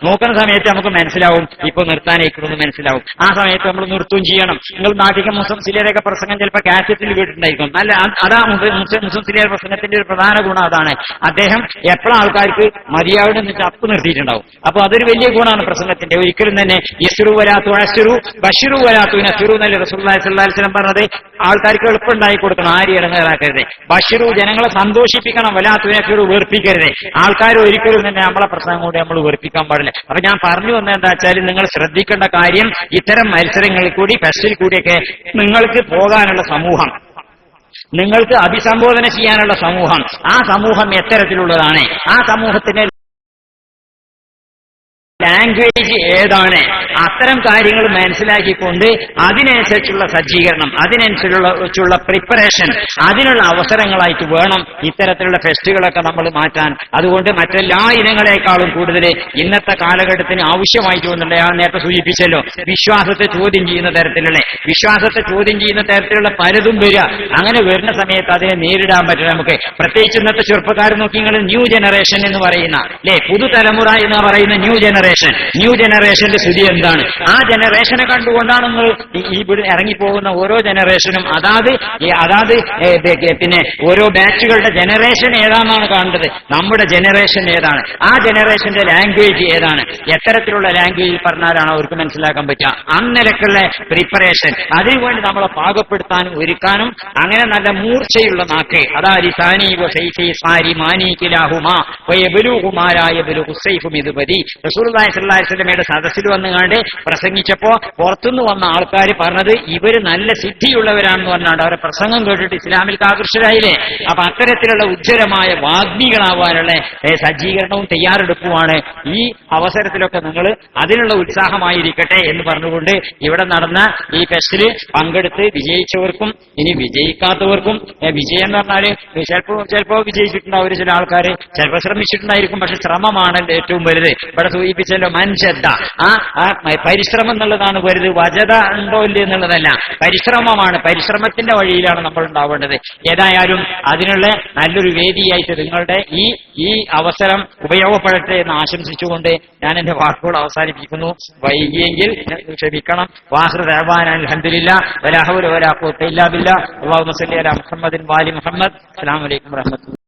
Speaker 1: നോക്കുന്ന സമയത്ത് നമുക്ക് മനസ്സിലാവും ഇപ്പൊ നിർത്താനായിക്കണമെന്ന് മനസ്സിലാവും. ആ സമയത്ത് നമ്മൾ നിർത്തുകയും ചെയ്യണം. നിങ്ങൾ നാട്ടിക മുസ്ലിം സിലിയറൊക്കെ പ്രസംഗം ചിലപ്പോൾ കാസറ്റിൽ വീട്ടിട്ടുണ്ടായിരിക്കും. നല്ല അതാ മുസ്ലിം സിലിയർ പ്രസംഗത്തിന്റെ ഒരു പ്രധാന ഗുണം അതാണ്. അദ്ദേഹം എപ്പോഴും ആൾക്കാർക്ക് മതിയാവിടെന്ന് വെച്ചാൽ അപ്പ് നിർത്തിയിട്ടുണ്ടാവും. അപ്പൊ അതൊരു വലിയ ഗുണമാണ് പ്രസംഗത്തിന്റെ. ഒരിക്കലും തന്നെ യസ്റു വലാത്തു അസ്റു ബശിറു വലാത്തു നസ്റു എന്നല്ലേ റസൂലുള്ളാഹി സ്വല്ലല്ലാഹി അലൈഹി വസല്ലം പറഞ്ഞത്. ആൾക്കാർക്ക് എളുപ്പമുണ്ടായി കൊടുക്കണം, ആരെയും ഇടങ്ങേറാക്കരുത്. ബശിറു ജനങ്ങളെ സന്തോഷിപ്പിക്കണം, വലാത്തു നസ്റു വെറുപ്പിക്കരുത്. ആൾക്കാർ ഒരിക്കലും തന്നെ നമ്മളെ പ്രസംഗം കൊണ്ട് നമ്മൾ വെറുപ്പിക്കാൻ പാടില്ല. അപ്പൊ ഞാൻ പറഞ്ഞു വന്നത് എന്താ വെച്ചാൽ, നിങ്ങൾ ശ്രദ്ധിക്കേണ്ട കാര്യം, ഇത്തരം മത്സരങ്ങളിൽ കൂടി ഫെസ്റ്റിൽ കൂടിയൊക്കെ നിങ്ങൾക്ക് പോകാനുള്ള സമൂഹം, നിങ്ങൾക്ക് അഭിസംബോധന ചെയ്യാനുള്ള സമൂഹം, ആ സമൂഹം എത്തരത്തിലുള്ളതാണ്, ആ സമൂഹത്തിന്റെ ലാംഗ്വേജ് ഏതാണ്, അത്തരം കാര്യങ്ങൾ മനസ്സിലാക്കിക്കൊണ്ട് അതിനനുസരിച്ചുള്ള സജ്ജീകരണം, അതിനനുസരിച്ചുള്ള പ്രിപ്പറേഷൻ, അതിനുള്ള അവസരങ്ങളായിട്ട് വേണം ഇത്തരത്തിലുള്ള ഫെസ്റ്റുകളൊക്കെ നമ്മൾ മാറ്റാൻ. അതുകൊണ്ട് മറ്റെല്ലാ ഇനങ്ങളെക്കാളും കൂടുതൽ ഇന്നത്തെ കാലഘട്ടത്തിന് ആവശ്യമായിട്ട് വന്നിട്ടുണ്ട്. ഞാൻ നേരത്തെ സൂചിപ്പിച്ചല്ലോ, വിശ്വാസത്തെ ചോദ്യം ചെയ്യുന്ന തരത്തിലുള്ള പലതും വരിക. അങ്ങനെ വരുന്ന സമയത്ത് അതിനെ നേരിടാൻ പറ്റില്ല നമുക്ക്. പ്രത്യേകിച്ച് ഇന്നത്തെ ചെറുപ്പക്കാർ നോക്കി, നിങ്ങൾ ന്യൂ ജനറേഷൻ എന്ന് പറയുന്ന പുതുതലമുറ എന്ന് പറയുന്ന ന്യൂ ജനറേഷന്റെ സ്ഥിതി എന്താണ്? ആ ജനറേഷനെ കണ്ടുകൊണ്ടാണ് നിങ്ങൾ ഇവിടെ ഇറങ്ങിപ്പോകുന്ന ഓരോ ജനറേഷനും അതാത് പിന്നെ ഓരോ ബാച്ചുകളുടെ ജനറേഷൻ ഏതാണെന്നാണ് കാണേണ്ടത്. നമ്മുടെ ജനറേഷൻ ഏതാണ്, ആ ജനറേഷന്റെ ലാംഗ്വേജ് ഏതാണ്, എത്തരത്തിലുള്ള ലാംഗ്വേജിൽ പറഞ്ഞാലാണ് അവർക്ക് മനസ്സിലാക്കാൻ പറ്റുക. അന്നലക്കുള്ള പ്രിപ്പറേഷൻ, അതിനുവേണ്ടി നമ്മളെ പാകപ്പെടുത്താനും ഒരുക്കാനും അങ്ങനെ നല്ല മൂർച്ചയുള്ള നാക്ക്, അതായത് യുടെ സദസ്സിൽ വന്നുകാണ്ട് പ്രസംഗിച്ചപ്പോ പുറത്തുനിന്ന് വന്ന ആൾക്കാർ പറഞ്ഞത് ഇവര് നല്ല സിദ്ധിയുള്ളവരാണെന്ന് പറഞ്ഞാണ്ട് അവരെ പ്രസംഗം കേട്ടിട്ട് ഇസ്ലാമിൽ ആകർഷകരായില്ലേ. അപ്പൊ അത്തരത്തിലുള്ള ഉജ്ജ്വലമായ വാഗ്മികളാവാനുള്ള സജ്ജീകരണവും തയ്യാറെടുപ്പുമാണ്. ഈ അവസരത്തിലൊക്കെ നിങ്ങൾ അതിനുള്ള ഉത്സാഹമായിരിക്കട്ടെ എന്ന് പറഞ്ഞുകൊണ്ട് ഇവിടെ നടന്ന ഈ ഫെസ്റ്റില് പങ്കെടുത്ത് വിജയിച്ചവർക്കും ഇനി വിജയിക്കാത്തവർക്കും, വിജയം എന്ന് പറഞ്ഞാല് ചിലപ്പോ വിജയിച്ചിട്ടുണ്ടാവും ചില ആൾക്കാർ, ചിലപ്പോൾ ശ്രമിച്ചിട്ടുണ്ടായിരിക്കും. പക്ഷെ ശ്രമമാണല്ലോ ഏറ്റവും വലുത്. ഇവിടെ സൂചിപ്പിച്ചല്ലോ മൻശദ്ദ, ആ പരിശ്രമം എന്നുള്ളതാണ് വലുത്. വജത ഉണ്ടോ ഇല്ല എന്നുള്ളതല്ല, പരിശ്രമമാണ്. പരിശ്രമത്തിന്റെ വഴിയിലാണ് നമ്മൾ ഉണ്ടാവേണ്ടത്. ഏതായാലും അതിനുള്ള നല്ലൊരു വേദിയായിട്ട് നിങ്ങളുടെ ഈ അവസരം ഉപയോഗപ്പെടട്ടെ എന്ന് ആശംസിച്ചുകൊണ്ട് ഞാൻ എന്റെ വാക്കുകൾ അവസാനിപ്പിക്കുന്നു. വൈകിയെങ്കിൽ ക്ഷമിക്കണം. വാഹിർ ദഅ്വാനാ അൽഹംദുലില്ലാഹ് വലാ ഹൗല വലാ ഖുവത ഇല്ലാ ബില്ലാഹ്. അല്ലാഹുമ്മ സ്വല്ലി അലാ മുഹമ്മദിൻ വആലി മുഹമ്മദ്. അസ്സലാമു അലൈക്കും വറഹ്മത്തുള്ളാഹി.